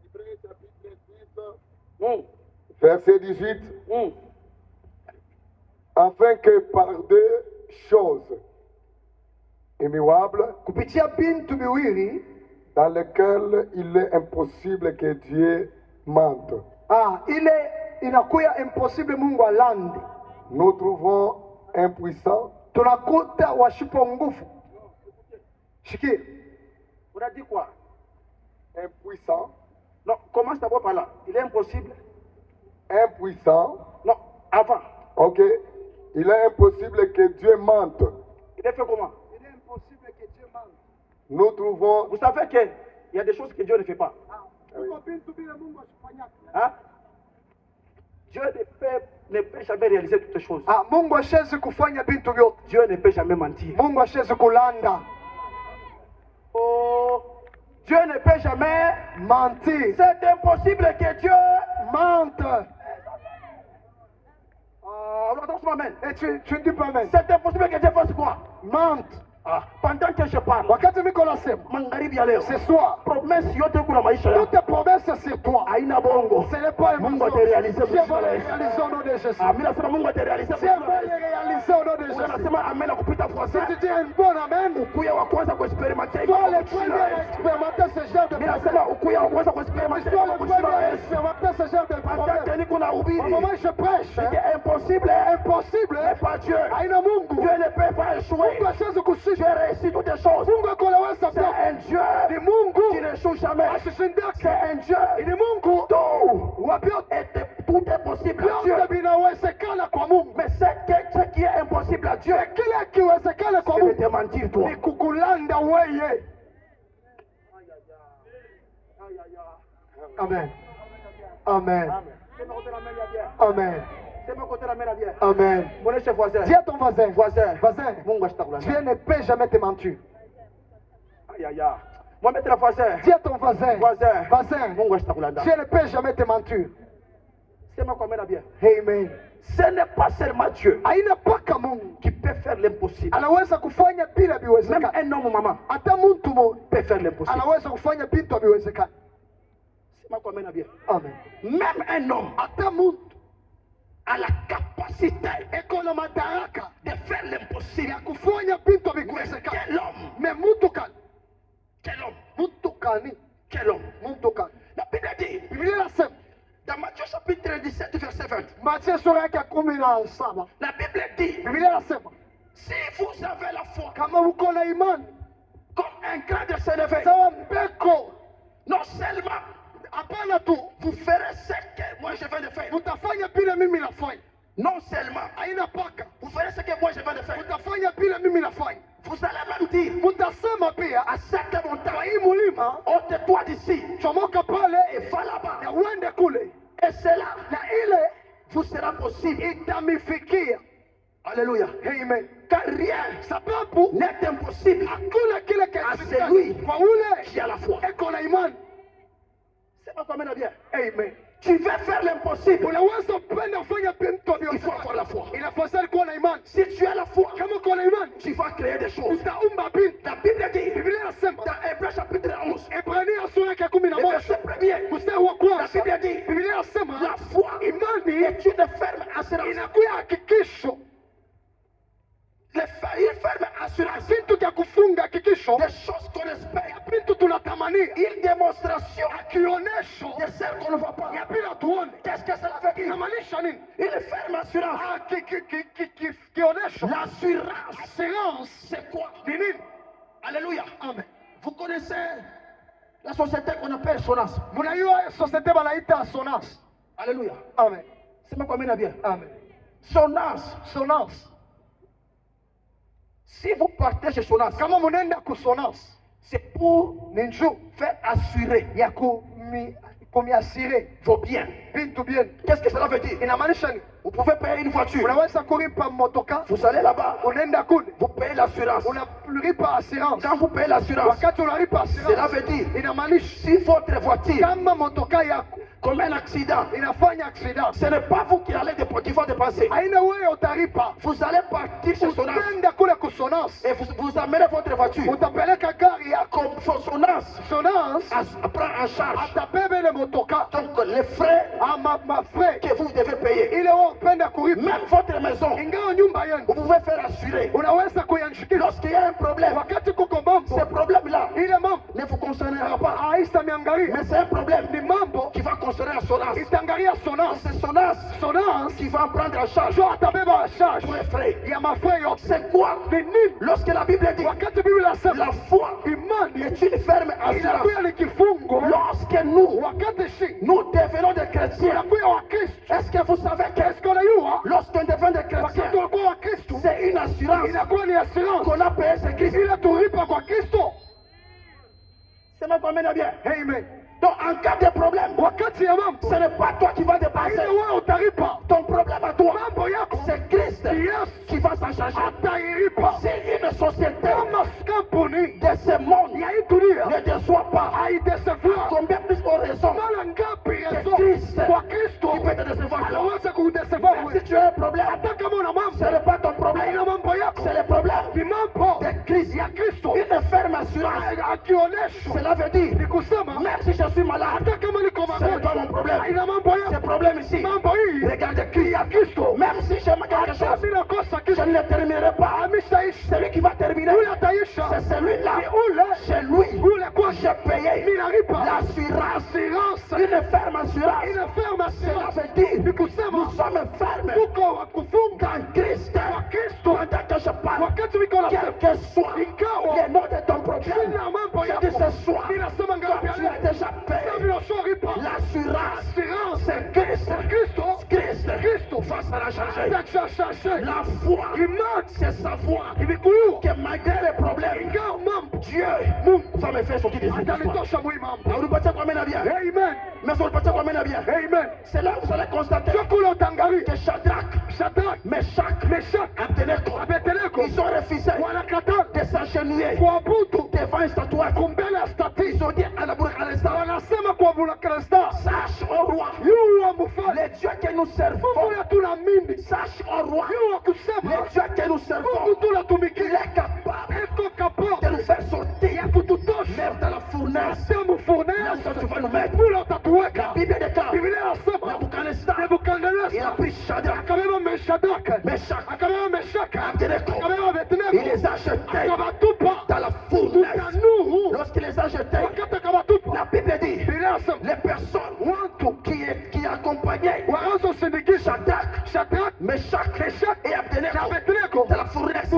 Hébreux chapitre 6, verset 18. Afin que par deux choses immuables, Kupitia bintu biwili dans lesquelles il est impossible que Dieu mente, ile inakuya impossible Mungu alande. nous trouvons impuissants Tunakuta washipo nguvu. Shikiri. On a dit quoi? impuissant, Non, commence d'abord par là. Il est impossible. impuissant, Non, avant. ok, il est impossible que Dieu mente. Il est fait comment? Il est impossible que Dieu mente. Nous trouvons, Vous savez qu'il y a des choses que Dieu ne fait pas. Kuko bintu bila Mungu asifanyaka. Hein? Dieu ne peut jamais réaliser toutes les choses. Mungu ashezi kufanya bintu vyote. Dieu ne peut jamais mentir. Mungu ashezi kulanda. Oh, Dieu ne peut jamais Mentir. C'est impossible que Dieu Mente. on attend son amen. Et tu ne dis pas même. C'est impossible que Dieu fasse quoi? Mente. Pendant que je parle, wakati niko nasema magharibi ya leo, ce soir, promesse yote kuna maisha yako. toutes tes promesses sur toi, Haina bongo. ce n'est pas un Mungu mensonge. atarealize Dieu va kwa le Yesu. réaliser au nom de Jésus. Mimi nasema Mungu atarealize Dieu va le réaliser au nom de Jésus. Unasema amen kupita Si fwasa. tu dis un bon amen, Ukuya wa kwanza kuexperimenter. sois le premier à expérimenter ce genre de Mimi promesses. nasema ukuya wa kwanza Tu kuexperimenter. sois le premier à expérimenter ce genre de Pendant que promesses. niko na Au ubiri. moment où je prêche, C'est impossible. impossible, Mais pas Dieu. haina Mungu. Dieu ne peut pas échouer. Mungu hasiwezi kushindwa. Dieu réussit toutes les choses. Mungu akoleweza C'est vyote. un Dieu Ni Mungu qui n'échoue jamais. asishindake. C'est un Dieu. Ni Mungu Tout wa vyote. tout est possible à Dieu. Vyote vinawezekana kwa Mungu. Mais ce qui est impossible à Dieu, Kile kiwezekana kwa c'est de Mungu te mentir toi. ni kukulanda weye. Amen. Amen. Amen. Amen. Dis à ton voisin, voisin, Dieu ne peut jamais te mentir. Dis à ton voisin, voisin, Dieu ne peut jamais te mentir. Amen. Ce n'est pas seulement Dieu Haina paka Mungu qui peut faire l'impossible. anaweza kufanya bila Même viwezekana. un homme ou maman Hata mtu mmoja peut faire l'impossible. anaweza kufanya vitu haviwezekani. Amen. Même un homme Hata mtu a la capacité eko na madaraka de faire l'impossible. ya kufanya vitu haviwezekani. Quel homme? Mais mtu kani? Quel homme? Mtu kani? Quel homme? Mtu kani? La Bible dit, Biblia inasema dans Matthieu chapitre 17, verset 20, Mathayo sura yake ya 17. la Bible dit, Biblia inasema si vous avez la foi kama uko na imani comme un grain de sénévé, sawa mbeko, non seulement hapana tu vous ferez ce que moi je viens de faire, utafanya bila mimi nafanya. non seulement Haina paka, vous ferez ce que moi je viens de faire, utafanya bila mimi nafanya. vous allez même dire Mutasema pia à cette montagne, kwa hii mulima ôte-toi d'ici chomoka pale et va là-bas. na uende kule, Et cela na ile vous sera possible. itamifikia. Alléluia. Amen. Car rien Sababu n'est impossible hakuna kile à kiwezekani celui kwa ule qui a la foi. eko na imani. C'est pas comme bien. Amen. Tu veux faire l'impossible, Unaweza kupenda kufanya vitu il faut avoir la foi. inafasali kuwa na imani. Si tu as la foi, Kama uko na imani tu vas créer des choses. utaumba vitu. La Bible dit, Biblia inasema dans Hébreux chapitre 11, Ebrania sura yake ya le 11 verset premier, mstari wa la kwanza, Bible dit, Biblia inasema la foi imani est une ferme assurance. inakuya hakikisho, Une ferme assurance vitu vya kufunga hakikisho, des choses qu'on espère. vitu tunatamania, Une démonstration kionesho de celles qu'on ne voit pas. ya bila tuone. Qu'est-ce que cela veut dire? Inamaanisha nini? Une ferme assurance. Kionesho, L'assurance, assurance c'est quoi? ni nini? Alléluia. Amen. Vous connaissez la société qu'on appelle Sonas. Mnajua societe banaita Sonas. Alléluia. Amen. C'est quoi bien bien? Amen. Sonas. Sonas. Si vous partez chez Sonas, Kama mnaenda ku Sonas, c'est pour ni njoo faire assurer ya kumiasire vos biens. vitu bien. Qu'est-ce que cela veut dire? Inamaanisha nini? Vous pouvez payer une voiture. Unaweza kulipa motoka, Vous allez là-bas. unaenda kule, Vous payez l'assurance. unalipa assurance. Quand vous payez l'assurance, Wakati unalipa cela assurance, veut dire inamaanisha si votre voiture kama motoka yako commet un accident, inafanya accident, ce n'est pas vous qui allez qui va dépenser. haina wewe utalipa. Vous allez partir chez Sonas Utaenda kule ku Sonas, et vous amenez votre voiture. utapeleka gari yako. Comme Sonas Sonas prend en charge atabebe ile motoka donc les frais ama mafre que vous devez payer. ile wewe upenda kulipa. Même votre maison, Ingawa nyumba vous yenu pouvez faire assurer. unaweza kuyanshikisha. Lorsqu'il y a un problème, Wakati kuko mambo, ce problème-là ile mambo ne vous concernera pas. haisa miangalia, Mais c'est un problème ni mambo qui va concerner à Sonas. itangalia Sonas. C'est Sonas Sonas qui va en prendre en charge ndio atabeba charge tous les frais. ya mafre yote. C'est quoi? Ni nini? Lorsque la Bible dit Wakati Biblia inasema la foi imani est une ferme assurance. inakuwa ni kifungo, Lorsque nous wakati shi nous devenons des chrétiens, inakuwa wa Kristo. est-ce que vous savez que Est-ce qu'on ayua lorsqu'on devient des chrétiens, wakati ulikuwa wa Kristo c'est une assurance inakuwa ni assurance qu'on a payé ce Christ? ile tulipa kwa Kristo. C'est même pas bien. Amen. Donc en cas de problème, Wakati ya mambo ce n'est pas toi qui vas ile dépenser. wewe utalipa, Ton problème à toi, mambo yako c'est Christ Yes. qui va s'en charger. atailipa. C'est une société Kama kampuni de ce monde ya hii dunia ne déçoit pas. haidecevoir, Combien plus on raison mara ngapi rezo Kristo kwa Kristo qui peut te décevoir? anaweza kudecevoir Si wewe. tu as un problème, Hata kama una ce mambo n'est pas ton problème, haina mambo yako, c'est le problème ni mambo de Christ. ya Cela veut dire, même si je suis malade, ce n'est pas mon problème. Ce problème ici, regarde Christ. Même si j'aime quelque chose, je ne le terminerai pas. Celui qui va terminer, c'est celui-là. Chez lui, j'ai payé l'assurance. Une ferme assurance. Cela veut dire, nous sommes fermes dans Christ. Pendant que je parle, quel que soit le nom de ton problème, je dis ce soir, comme tu as déjà payé l'assurance, c'est Christ. Ça sera changé. La foi, c'est savoir que malgré les problèmes, Dieu va me faire sortir des situations. Vous pensez qu'on mène bien? Mais vous pensez qu'on mène bien? C'est là que vous allez constater que Shadrach, Meshach, Abednego, ils ont refusé de s'agenouiller devant une statuette. Ils ont dit à l'instant, sache au roi, les dieux que nous servons, sache au roi, les dieux que nous servons, il est capable de nous faire sortir, même dans la fournaise, là où tu vas nous mettre. La Bible déclare, Nebuchadnezzar, il a pris Shadrach, Meshach, Abednego, il les a jetés dans la fournaise. Lorsqu'il les a jetés, la Bible dit, les personnes qui accompagnaient Shadrach, Meshach et Abednego dans la fournaise,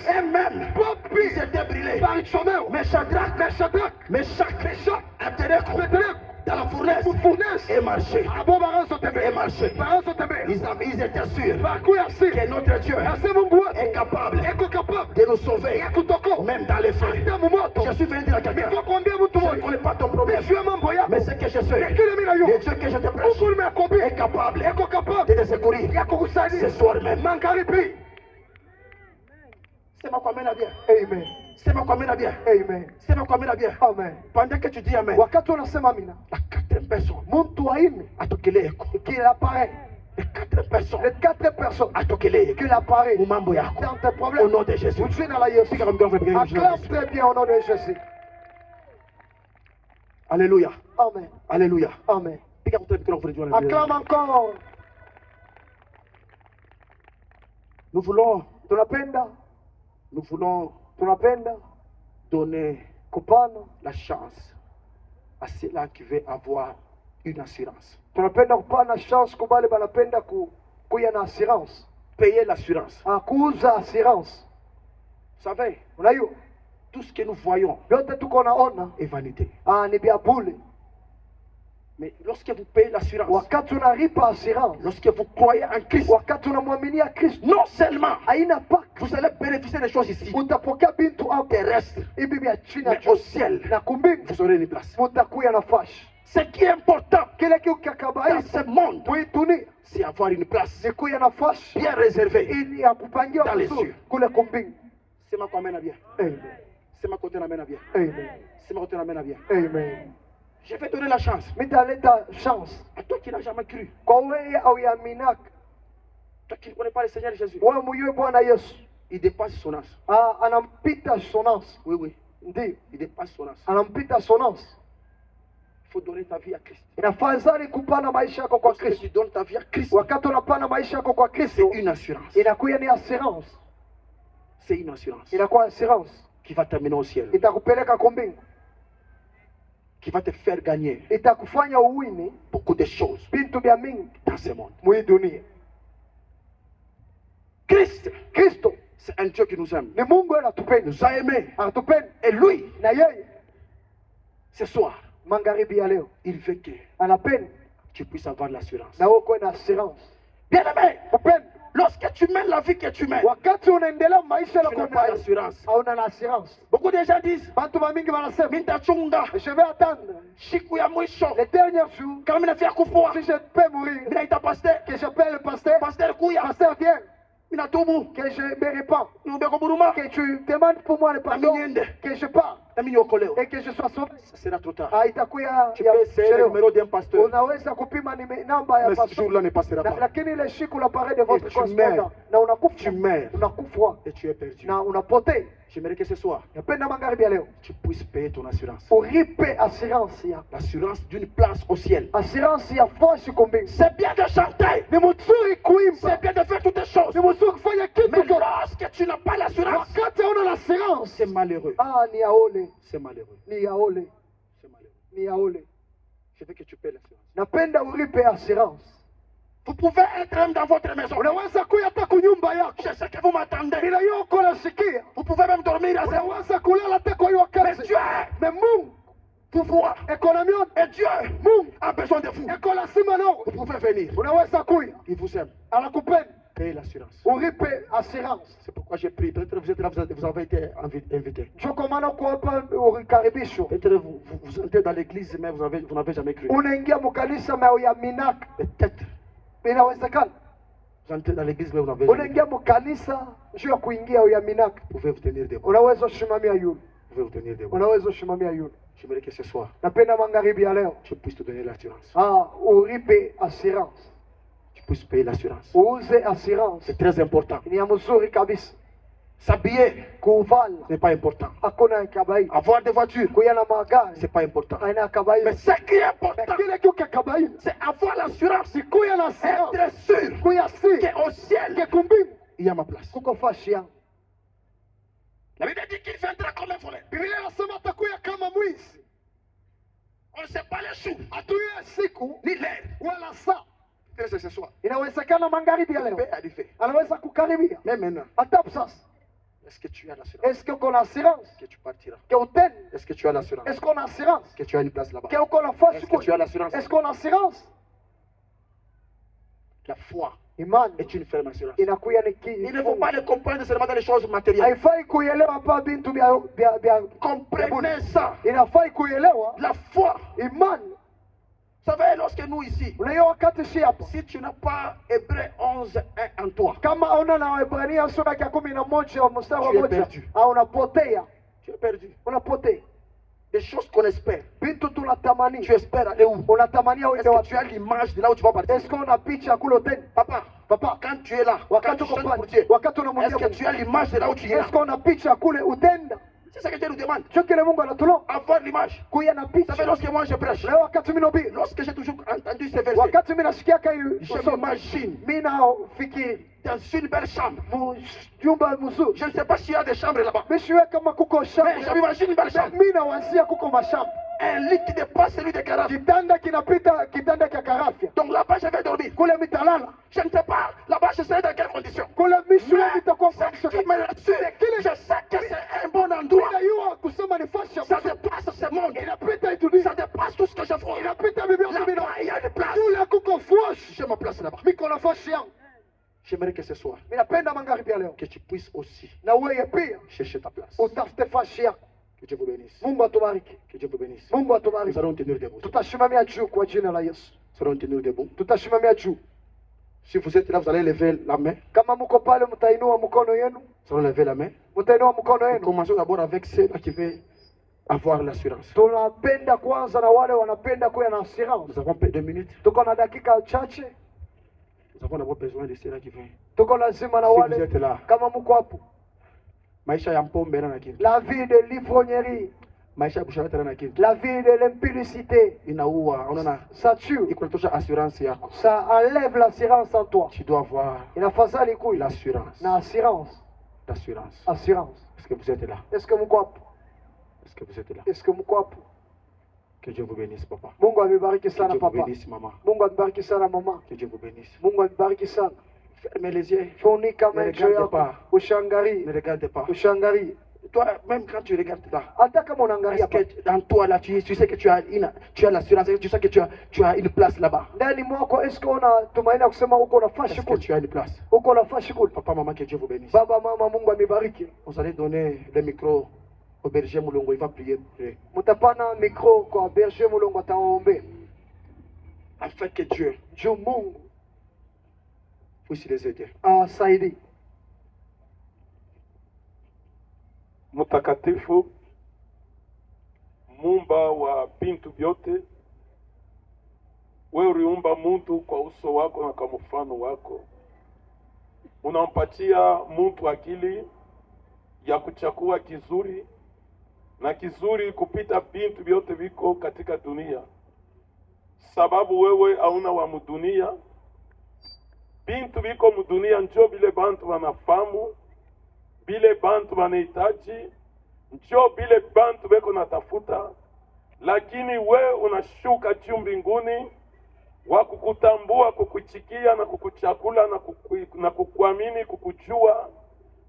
et même ils étaient brûlés. Mais Shadrach, Meshach, Abednego dans la fournaise et marché. Ils étaient sûrs que notre Dieu est capable de nous sauver, même dans les feux. Je suis venu dire à quelqu'un, je ne connais pas ton problème, mais ce que je sais, le Dieu que je te prêche est capable de te secourir ce soir même. C'est ma commune à bien. Amen. C'est ma commune à bien. Amen. C'est ma commune à bien. Amen. Pendant que tu dis Amen, Wakati unasema amina, la quatrième personne mtu wa nne atokeleko. qu'il apparaît, Les quatre personnes les 4 personnes atokeleko. qu'il apparaît Mambo yako. dans tes Au problèmes, nom de Jésus. tu es dans la Yesu. Acclame très bien au nom de Jésus. Alléluia. Amen. Alléluia. Amen. Acclame. Acclame encore. Nous voulons Tunapenda donner kupana, la chance à ceux-là qui veulent avoir une assurance. tunapenda kupana chance kubali banapenda kuya na assurance. Payer l'assurance. Kuuza assurance. Vous savez, Unajua tout ce que nous voyons vyote tuko naona est vanité. ni vya bure. Mais lorsque vous payez l'assurance, Wakati unalipa assurance, lorsque vous croyez en Christ, wakati unamwaminia Kristo, non seulement haina paka vous allez bénéficier des choses ici, utapokea bintu hapo terrestres, hivi vya chini mais au ciel, na kumbingu vous aurez une place. mutakuya nafasi. Ce qui est important Kile kitu dans kikabaisi ce monde, muituni c'est avoir une place ni kuya nafasi bien réservée. ili ya kupangiwa Dans les vizuri cieux. kule kumbingu. C'est ma côté à bien. Amen. C'est ma côté à bien. Amen. C'est ma côté à bien. Amen. Je vais donner la chance Mitaleta chance à toi qui n'as jamais cru, kwa wewe au yaminaka, toi qui ne connais pas le Seigneur Jésus. wewe muyue Bwana Yesu. Il dépasse son âge. Anampita sonance. Oui. Ndio, Il dépasse son âge. anampita sonance. Il faut donner ta vie à Christ. Inafadhali kupana maisha yako kwa Lorsque Kristo. tu donnes ta vie à Christ, Wakati unapana maisha yako kwa c'est Kristo, une assurance. inakuya ni assurance. C'est une assurance Inakuwa assurance qui va t'amener au ciel, itakupeleka kumbingu, qui va te faire gagner itakufanya uwini beaucoup de choses bintu vya mingi dans ce monde. mwi dunia. Christ, Kristo c'est un Dieu qui nous aime. ni Mungu anatupenda, Nous a aimés. anatupenda, Et lui, na yeye ce soir, magharibi ya leo il veut que anapenda tu puisses avoir l'assurance. na wewe kuwe na assurance. Bien aimé, Upendo lorsque tu mènes la vie que tu mènes, wakati unaendelea maisha tu yako n'as pas na d'assurance. hauna na assurance. Beaucoup de gens disent, Bantu bamingi wanasema Mintachunga, je vais attendre Shiku ya mwisho, les derniers jours, kama minafia kufua, si je peux mourir, minaita pasteur, que j'appelle le pasteur, pasteur kuya, pasteur viens, minatubu, que je me répands, nubeko buruma, que tu demandes pour moi le pardon, Aminende. que je pars. et que je sois sauvé, ça sera trop tard. itakuwa Tu peux essayer le numéro d'un pasteur, unaweza kupima namba ya mais ce pastor, jour-là ne passera pas. lakini ile siku l'apparaît de votre tu correspondant na Tu meurs unakufa et tu es perdu. na unapotea. J'aimerais que ce soir, Napenda magharibi ya leo tu puisses payer ton assurance. ulipe assurance yako, L'assurance d'une place au ciel. assurance ya foshi kumbingu. C'est bien de chanter, Ni mzuri kuimba, c'est bien de faire toutes les choses. ni mzuri kufanya kitu Mais kile. lorsque tu n'as pas l'assurance, Wakati hauna l'assurance, c'est malheureux. ni yaole, C'est malheureux. ni yaole, C'est malheureux. ni yaole. Je veux que tu paies l'assurance. Napenda ulipe assurance. Vous pouvez être même dans votre maison. Unaweza kuya hata kunyumba yako, Je sais que vous m'attendez. bila yoko nasikia. Vous pouvez même dormir à cette heure. Unaweza kulala hata kwa hiyo Mais wakati. Dieu Mais Mungu pouvoir ekonomi yote, et Dieu Mungu a besoin de vous. eko lazima nao. Vous pouvez venir. Unaweza kuya, Il vous aime. anakupenda, Payez l'assurance. ulipe assurance. C'est pourquoi j'ai pris. Peut-être vous êtes là, vous avez été invité. Ndio kwa maana uko hapa ulikaribishwa. Peut-être vous entrez dans l'église, mais vous n'avez jamais cru. Unaingia mkanisa na uyaminaka. Peut-être Inawezekana. vous entrez dans l'église, mais vous n'avez jamais cru. Unaingia mkanisa njoo ya kuingia uyaminaka. Vous pouvez vous tenir debout. Unaweza usimamia yule. Vous pouvez vous tenir debout. Unaweza usimamia yule. J'aimerais que ce soir, Napenda magharibi ya leo. tu puisses te donner l'assurance. Ulipe assurance. Tu puisses payer l'assurance. Uuze assurance. C'est très important. Ni ya mzuri kabisa. S'habiller Kuvala n'est pas important. hakuna kabaini. Avoir des voitures, Kuya na magari c'est pas important. haina kabaini. Mais ce qui est important, Kile kitu kabaini c'est avoir l'assurance. si kuya na assurance. Être sûr Kuya si qu'au ciel, ke kumbingu il y a ma place. kuko fashi yangu. La Bible dit qu'il viendra comme un voleur. Biblia inasema atakuya kama mwizi. On ne sait pas les jours, Atuye siku ni l'heure. wala saa. C'est ce soir. Inawezekana magharibi ya leo Paix arrivé. anaweza kukaribia. Mais maintenant, Hata sasa, est-ce que tu as l'assurance est-ce que uko na assurance que tu partiras? ke utende? Est-ce que tu as l'assurance Est-ce qu'on a assurance que tu as une place là-bas? ke uko na fashi Est-ce que tu as kule? l'assurance? Est-ce qu'on a assurance? La foi Imani est une ferme assurance. inakuya ni Il ne faut pas le comprendre seulement dans les choses matérielles. haifai kuielewa hapa bintu vya Comprenez ça. inafai kuielewa La foi. imani. Vous savez, lorsque nous ici, Unaiyo wakati si hapa si tu n'as pas Hébreu 11, 1 en toi, kama una na Waebrania sura ya 11 mstari wa Tu es moja perdu. unapotea, tu es perdu. unapotea. Des choses qu'on espère. Bintu tunatamani, Tu espères aller où? unatamania Est-ce uende que wapi? tu as l'image de là où tu vas partir? Est-ce qu'on a picha kule utende? Papa, Papa, quand tu es là, quand wakati tu uko chantes pour pale, Dieu, wakati unamwambia est-ce que tu as Mungu, l'image de là où tu iras? est-ce qu'on a picha kule utenda? C'est ce que Dieu nous demande. Sio kile Mungu anatulo Avoir l'image. kuya na Vous savez, picha. lorsque moi je prêche, Leo wakati mimi nabii, lorsque j'ai toujours entendu ces versets, wakati mimi nasikia kai je m'imagine mimi nafikiri dans une belle chambre. jumba mzuri. Je ne sais pas s'il y a des chambres là-bas, Mishiwe kama kuko mais je shamba. m'imagine une belle chambre. Mimi nawanzia kuko mashamba. Un lit qui dépasse celui de Carafe. Kitanda kinapita kitanda cha karafia. Donc là-bas, je vais dormir. Kule mitalala. Je ne sais pas, là-bas, je serai dans quelles conditions. Kule mishiwe mitakuwa Ce qui me rassure, je sais que c'est un bon endroit. Inayua kusema ni fashi. Ça dépasse ce monde. Inapita ituni. Ça dépasse tout ce que je vois. Inapita bibi yangu mimi. Là-bas, il y a des places. Kule kuko fashi. J'ai ma place là-bas. Miko na fashi yangu. J'aimerais que ce soir, Mimi napenda magharibi ya leo. que tu puisses aussi Na wewe pia chercher ta place. utafute fashi yako. Que Dieu vous bénisse. Mungu atubariki. Que Dieu vous bénisse. Mungu Nous atubariki. allons tenir debout. Tutashimamia juu kwa jina la Yesu. Nous allons tenir debout. Tutashimamia juu. Si vous êtes là, vous allez lever la main. Kama mko pale mtainua mkono yenu. Nous allons lever la main. Mtainua mkono yenu. Commençons d'abord avec ceux qui veulent avoir l'assurance. Tunapenda kwanza na wale wanapenda kuwa na assurance. Nous avons peu de minutes. Tuko na dakika chache. Nous avons d'abord besoin de ceux-là qui veulent. Tuko lazima na Si vous wale êtes là, kama mko hapo. maisha ya mpombe na kitu. La vie de l'ivrognerie, Maisha ya busharati na kitu. la vie de l'impudicité, Inaua, unaona, ça tue. ikunatosha assurance yako. Ça enlève l'assurance en toi. Tu dois avoir Inafadhali kuya l'assurance. na assurance. L'assurance. Assurance. Est-ce que vous êtes là? Est-ce que mko hapo? Est-ce que vous êtes là? Est-ce que mko hapo? Que Dieu vous bénisse, papa. Mungu amebariki Que sana Dieu vous papa. bénisse, maman. Mungu amebariki sana mama. Que Dieu vous bénisse. Mungu amebariki sana. Fermez les yeux. Funika Ne macho regarde yako. pas. Ushangalie. Ne regardez pas. Ushangalie. Toi, même quand tu regardes là, Hata kama est-ce unaangalia hapa. que dans toi là, tu sais que tu as l'assurance, tu sais que tu as une place là-bas. Ndani mwako est-ce que unatumaini kusema uko na fashi Est-ce que kule? tu as une place? Uko na fashi kule? Papa, maman, que Dieu vous bénisse. Baba mama, Mungu amebariki. Vous allez donner le micro au berger Moulongo, il va prier. Mtapana mikro kwa berger Mulongo ataombe. Afin que Dieu Juu Mungu puisse les aider. awasaidie. Mtakatifu, muumba wa bintu vyote. Wewe uliumba mtu kwa uso wako na kwa mfano wako. Unampatia mtu akili ya kuchagua kizuri na kizuri kupita bintu vyote viko katika dunia. Sababu wewe hauna wa mudunia. Bintu viko mudunia njo bile bantu wanafamu, bile bantu wanahitaji, njo bile bantu beko natafuta. Lakini wewe unashuka juu mbinguni wa kukutambua, kukuchikia na kukuchakula na kukuamini, kukujua,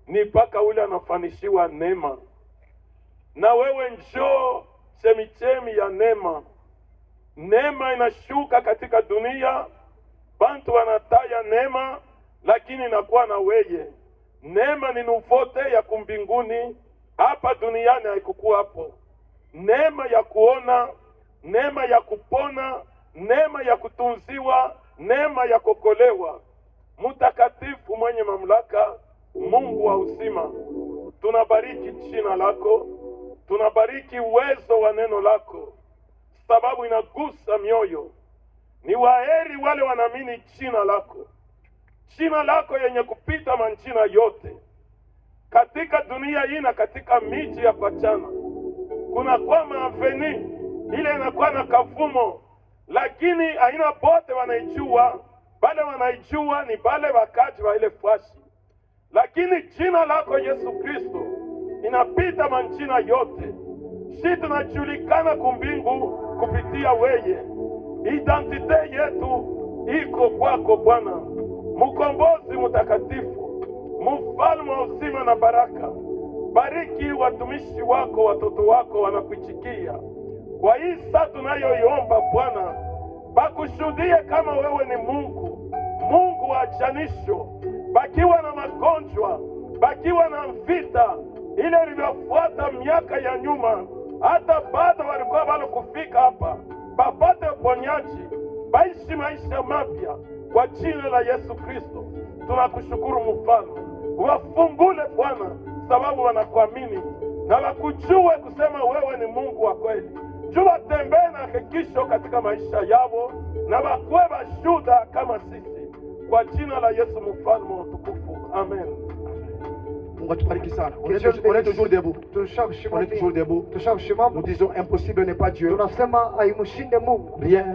ni mpaka ule anafanishiwa neema. Na wewe njoo chemichemi ya neema. Neema inashuka katika dunia, bantu wanataya neema, lakini inakuwa na weye. Neema ni nuvote ya kumbinguni, hapa duniani haikukuwa hapo. Neema ya kuona, neema ya kupona, neema ya kutunziwa, neema ya kukolewa. Mtakatifu mwenye mamlaka, Mungu wa uzima, tunabariki jina lako, tunabariki uwezo wa neno lako, sababu inagusa mioyo. Ni waheri wale wanaamini jina lako, jina lako yenye kupita manjina yote katika dunia hii na katika miji ya kwachana. Kuna kwa maaveni ile inakuwa na kavumo, lakini haina bote wanaijua. Bale wanaijua ni bale wakaji wa ile fwashi. Lakini jina lako Yesu Kristo inapita manjina yote. Si tunajulikana kumbingu kupitia weye. Identite yetu iko kwako Bwana, mkombozi mtakatifu, mfalme wa uzima na baraka. Bariki watumishi wako, watoto wako wanakuitikia kwa hii saa tunayoiomba Bwana. Bakushuhudie kama wewe ni Mungu, Mungu wa ajanisho. Bakiwa na magonjwa, bakiwa na vita ile iliyofuata miaka ya nyuma, hata bado walikuwa bado kufika hapa, bapate uponyaji, baishi maisha mapya kwa jina la Yesu Kristo. Tunakushukuru mfalme, wafungule Bwana, sababu wanakuamini na wakujue kusema wewe ni Mungu wa kweli. Jua tembee na hakikisho katika maisha yao na wakuwe washuhuda kama sisi, kwa jina la Yesu mfalme wa utukufu. Amen. Mungu atubariki sana. On est toujours debout. On est toujours debout. Nous disons impossible n'est pas Dieu. Tunasema haimshinde Mungu. Rien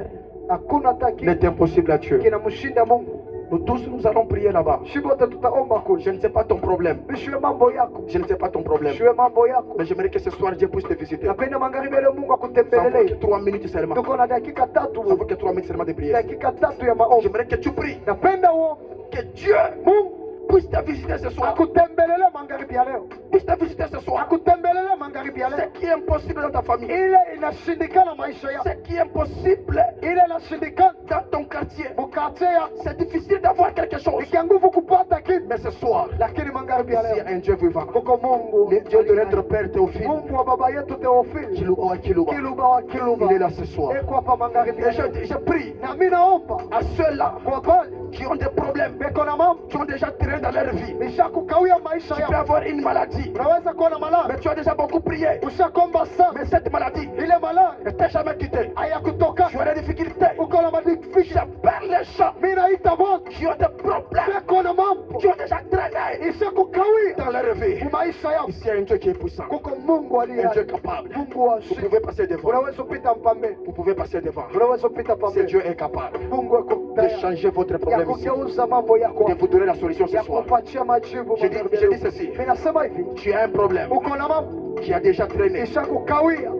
Hakuna taki n'est impossible à Dieu. kinamshinda Mungu. Nous tous nous allons prier là-bas. Shibote tutaomba kule. Je ne sais pas ton problème. Bishwe mambo yako. Je ne sais pas ton problème. Bishwe mambo yako. Mais j'aimerais que ce soir Dieu puisse te visiter. Napenda magharibi leo Mungu Ça vaut que akutembelele. 3 minutes seulement. Tuko na dakika tatu. Ça vaut que 3 minutes seulement de prière. Dakika tatu ya maombi. J'aimerais que tu pries. Napenda uombe. Que Dieu Mungu puisse te visiter ce soir. akutembelele magharibi ya leo. Puisse te visiter ce soir. Akutembelele magharibi ya leo. Ce qui est impossible dans ta famille. Ile inashindikana maisha yako. Ce qui est impossible Ile inashindikana dans ton quartier. mukate ya C'est difficile d'avoir quelque chose. ikia nguvu kupata kitu. Mais ce soir, Lakini magharibi ya il y leo a un Dieu vivant. kuko Mungu. Le Dieu de notre Père Théophile. Mungu wa baba yetu Theophile. Kiluba wa Kiluba. Kiluba wa Kiluba. Il est là ce soir. Eko hapa magharibi ya Et leo. je prie Na mimi naomba à ceux-là kwa pale qui ont des problèmes, beko na mambo qui ont déjà traîné dans leur vie. nishakukawia maisha Tu peux yako. avoir une maladie, Unaweza kuwa na mais malari, tu as déjà beaucoup prié. ushakomba sana, Mais cette maladie ile malari ne t'a jamais quitté. hayakutoka, Tu as des difficultés. uko na madifishi. J'appelle les gens Mimi naita wote qui ont des problèmes, beko na mambo qui ont déjà traîné ishakukawia dans leur vie. maisha yako. Ici, il y a un Dieu qui est puissant, Kuko Mungu aliye un Dieu hai, capable. Mungu wa Vous shi. pouvez passer devant. Unaweza kupita mpambeni, Vous pouvez passer devant. unaweza kupita Ce pambeni. Dieu est capable Mungu ako de tayari changer votre ya problème ici, kugeuza mambo yako, de vous donner la solution ce ya soir. kupatia majibu. Je dis ceci. Mimi nasema hivi, Tu as un problème uko na mambo qui a déjà traîné. ishakukawia,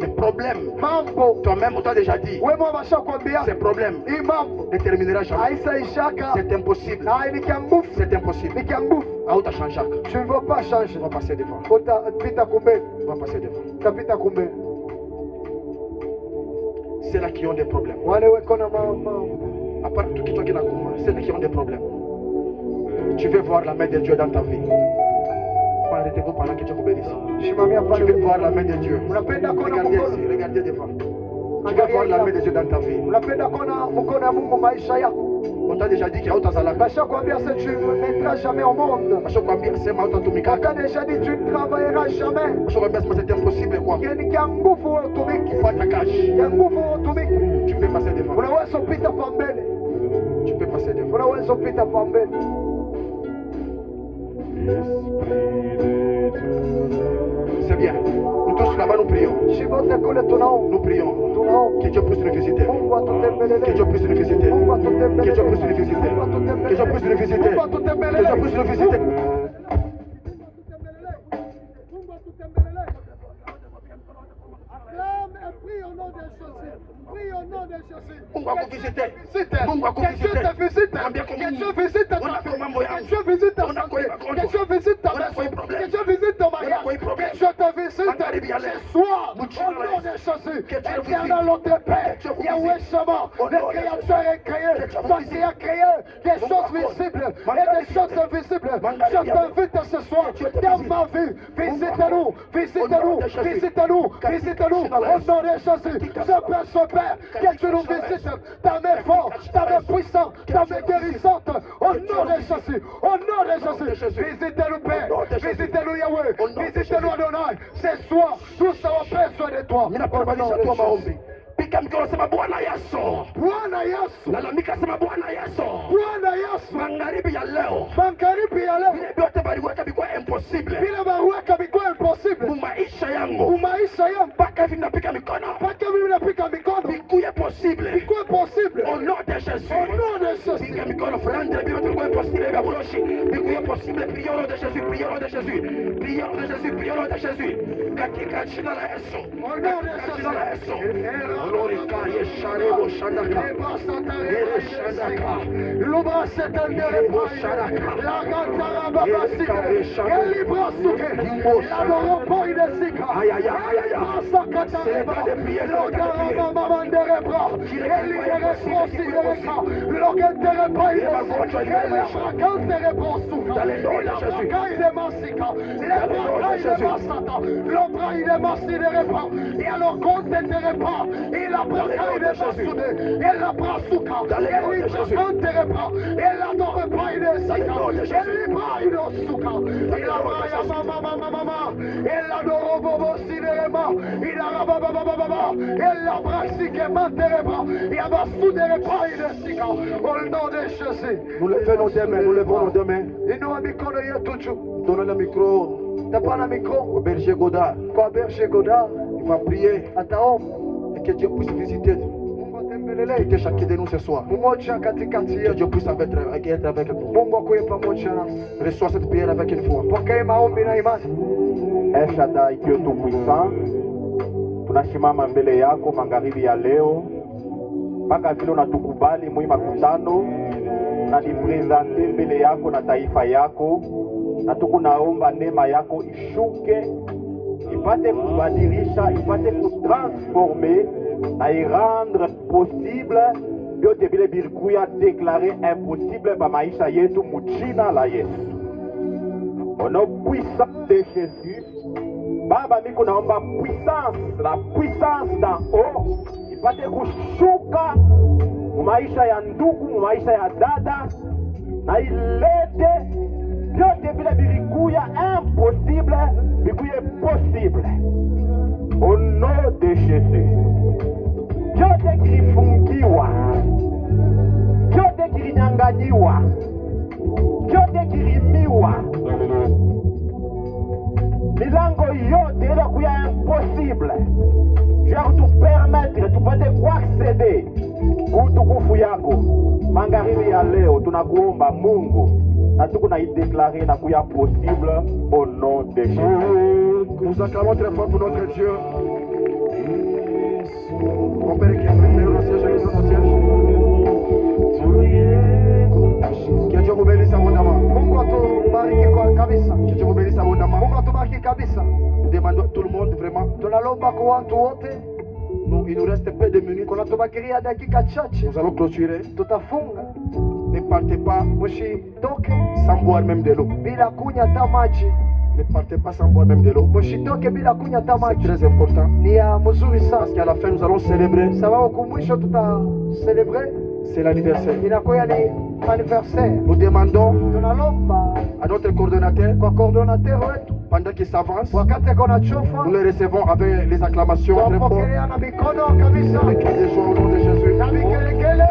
Des problèmes, mambo toi-même on t'a déjà dit, wewe wameshakwambia ces problèmes hii mambo ne terminera jamais. haisaishaka. C'est impossible. Hai ni kia nguvu, C'est impossible. ni kia nguvu. Auta changé. Tu ne veux pas changer. On va passer devant. Utapita kumbele, On va passer devant. utapita kumbele. C'est là qui ont des problèmes. Wale weko na mambo À part tout qui toque dans le coma, c'est là qui ont des problèmes. Tu veux voir la main de Dieu dans ta vie. Arrêtez-vous pendant que Dieu vous bénisse. shimamia Tu pale. veux voir la main de Dieu. Unapenda kuona Regardez mkono? ici, regardez devant. Tu vas voir l'armée des yeux dans ta vie. Unapenda kuona mkono ya Mungu maisha yako. On t'a déjà dit qu'il y a autre salaka. Bashakwambia que tu n'entreras jamais au monde. Bashakwambia sema hautatumika. Kaka déjà dit tu ne travailleras jamais. Bashakwambia sema c'est impossible quoi. Yani kia nguvu utumiki. Fuata cash. Ya nguvu utumiki. Tu peux passer devant. Unaweza kupita pambele. Tu peux passer devant. Unaweza kupita pambele. C'est bien. Nous tous là-bas nous prions. Shibote kule tunao. Nous prions. Tunao. Que Dieu puisse nous visiter. Mungu atutembelele. Que Dieu puisse nous visiter. Mungu atutembelele. Que Dieu puisse nous visiter. Mungu atutembelele. Que Dieu puisse nous visiter. Mungu atutembelele. Que Dieu puisse nous visiter. Prie au nom de Jésus. Prie au nom de Jésus. Mungu akuvisite. Mungu akuvisite. Que Dieu te visite. Mwambie kwa Que Mungu. Dieu visite ta Unafanya vie. mambo yangu. Que Dieu visite ta Unafanya santé. magonjwa. Que Dieu visite ta Unafanya maison. problème. Que Dieu visite ton mariage. Unafanya problème. Que Dieu te visite Magharibi ya leo. ce soir. Mchana Au nom de Jésus. Que Dieu visite. Éternel notre Père. Que Dieu vous Yahweh visite. Shama. Au nom Le de Créateur est créé. Que Dieu vous Toi qui as créé des Mon choses parole. visibles et Magharibi des choses ya leo. invisibles. Magharibi Je ya leo. t'invite ce soir Que Dieu te dans visite. ma vie. Visite-nous. Visite-nous. Visite-nous. Visite-nous. Au nom de Jésus. Ce Père, que tu nous visites. Ta main forte, ta main puissante, ta main guérissante. Au nom de Jésus. Au nom de Jésus. Visitez-nous, Père. Visitez-nous, Yahweh. Visitez-nous, Adonai. Ce soir, nous avons besoin de toi. Mimi napenda toi maombi. Pika mikono sema Bwana Yesu. Bwana Yesu. Lalamika sema Bwana Yesu. Bwana Yesu. Magharibi ya leo. Magharibi ya leo. Vile vyote baliweka bikuwa impossible. Vile baliweka bikuwa impossible. Mu maisha yangu. Mu maisha yangu. Mpaka hivi napika mikono. Mpaka mimi napika mikono. Bikuye possible. Bikuwe possible. Au nom de Jésus. Au nom de Jésus. Pika mikono fulani ndio vile tulikuwa impossible vya buloshi. Bikuye possible. Prions au nom de Jésus. Prions au nom de Jésus. Prions au nom de Jésus. Prions au nom de Jésus. Katika jina la Yesu. Au nom de Katika jina la Yesu. Jésus. Glorify Yesharebo Shandaka. L'obra s'étendait la gantara babasika, et libra souke, la loropo idesika, sakatare, l'ogara mamandere bra, et libere considereka, l'ogentere pa idesika, et le fracantere brosuka, et la braca idemasika, le braca idemasata, l'obra idemasire pa, et alors contentere pa, et la braca idemasude, et la brasuka, et libra pas, elle n'adore pas il est elle pas il suka, il a braya mama, elle adore bobo cinéma, il a baba, elle a brasi que mantereba, il a soudé pas il est sika, au nom de Jésus. Nous levons nos deux mains, nous levons nos deux mains. Et nous avons tout. Donnons le micro T'as pas le micro? au berger Godard. Quoi berger Godard? Il va prier À ta homme. et que Dieu puisse visiter Tembelele. chacun de nous ce soir. Mmoja katikati Que yetu. Dieu puisse être avec nous. Mungu akuwe pamoja nasi. Reçois cette prière avec une foi. Pokea maombi na imani. El Shaddai Dieu tout-puissant, tunashimama mbele yako magharibi ya leo, mpaka vile unatukubali mwi makutano na nipresente mbele yako na taifa yako, na tukunaomba neema yako ishuke, ipate kubadilisha, ipate kutransforme na irendre possible vyote vile vilikuya deklare impossible pa maisha yetu mujina la Yesu. Au nom puissant de Jésus, Baba miko naomba puissance, la puissance d'en haut ipate kushuka mu maisha ya ndugu, mu maisha ya dada, na ilete vyote vile vilikuya impossible vikuye possible. Au nom de Jésus, vyote kilifungiwa, vyote kilinyang'anyiwa, vyote kilimiwa, milango yote ilikuya impossible ya kutupermettre tupate kuaccede utukufu yako. Magharibi ya leo tunakuomba Mungu, na tukunaideklare na kuya possible au nom de Jésus. Nous acclamons très fort pour notre Dieu. Mon Père qui est dans le siège, qui est dans le siège. Que Dieu vous bénisse abondamment. Mungu atubariki kwa kabisa. Que Dieu vous bénisse abondamment. Mungu atubariki kabisa. Nous demandons à tout le monde vraiment. Tunalomba kwa watu wote. Il nous reste peu de minutes. Kunatubakiria dakika chache. Nous allons clôturer. Tutafunga. Ne partez pas Msitoke sans boire même de l'eau. bila kunywa hata maji. Ne partez pas sans boire même de l'eau. Mshitoke bila kunywa hata C'est maji. très important. Ni ya mzuri Parce sana. qu'à la fin, nous allons célébrer. Sababu kumwisho tuta celebrate C'est l'anniversaire. inakuwa ni anniversaire. Nous demandons Tunalomba à notre coordonnateur, kwa coordinateur wetu pendant qu'il s'avance, wakati kona chofa nous le recevons avec les acclamations très fortes. tuwapokelea na mikono kabisa Les cris de joie au nom de Jésus. na vigelegele.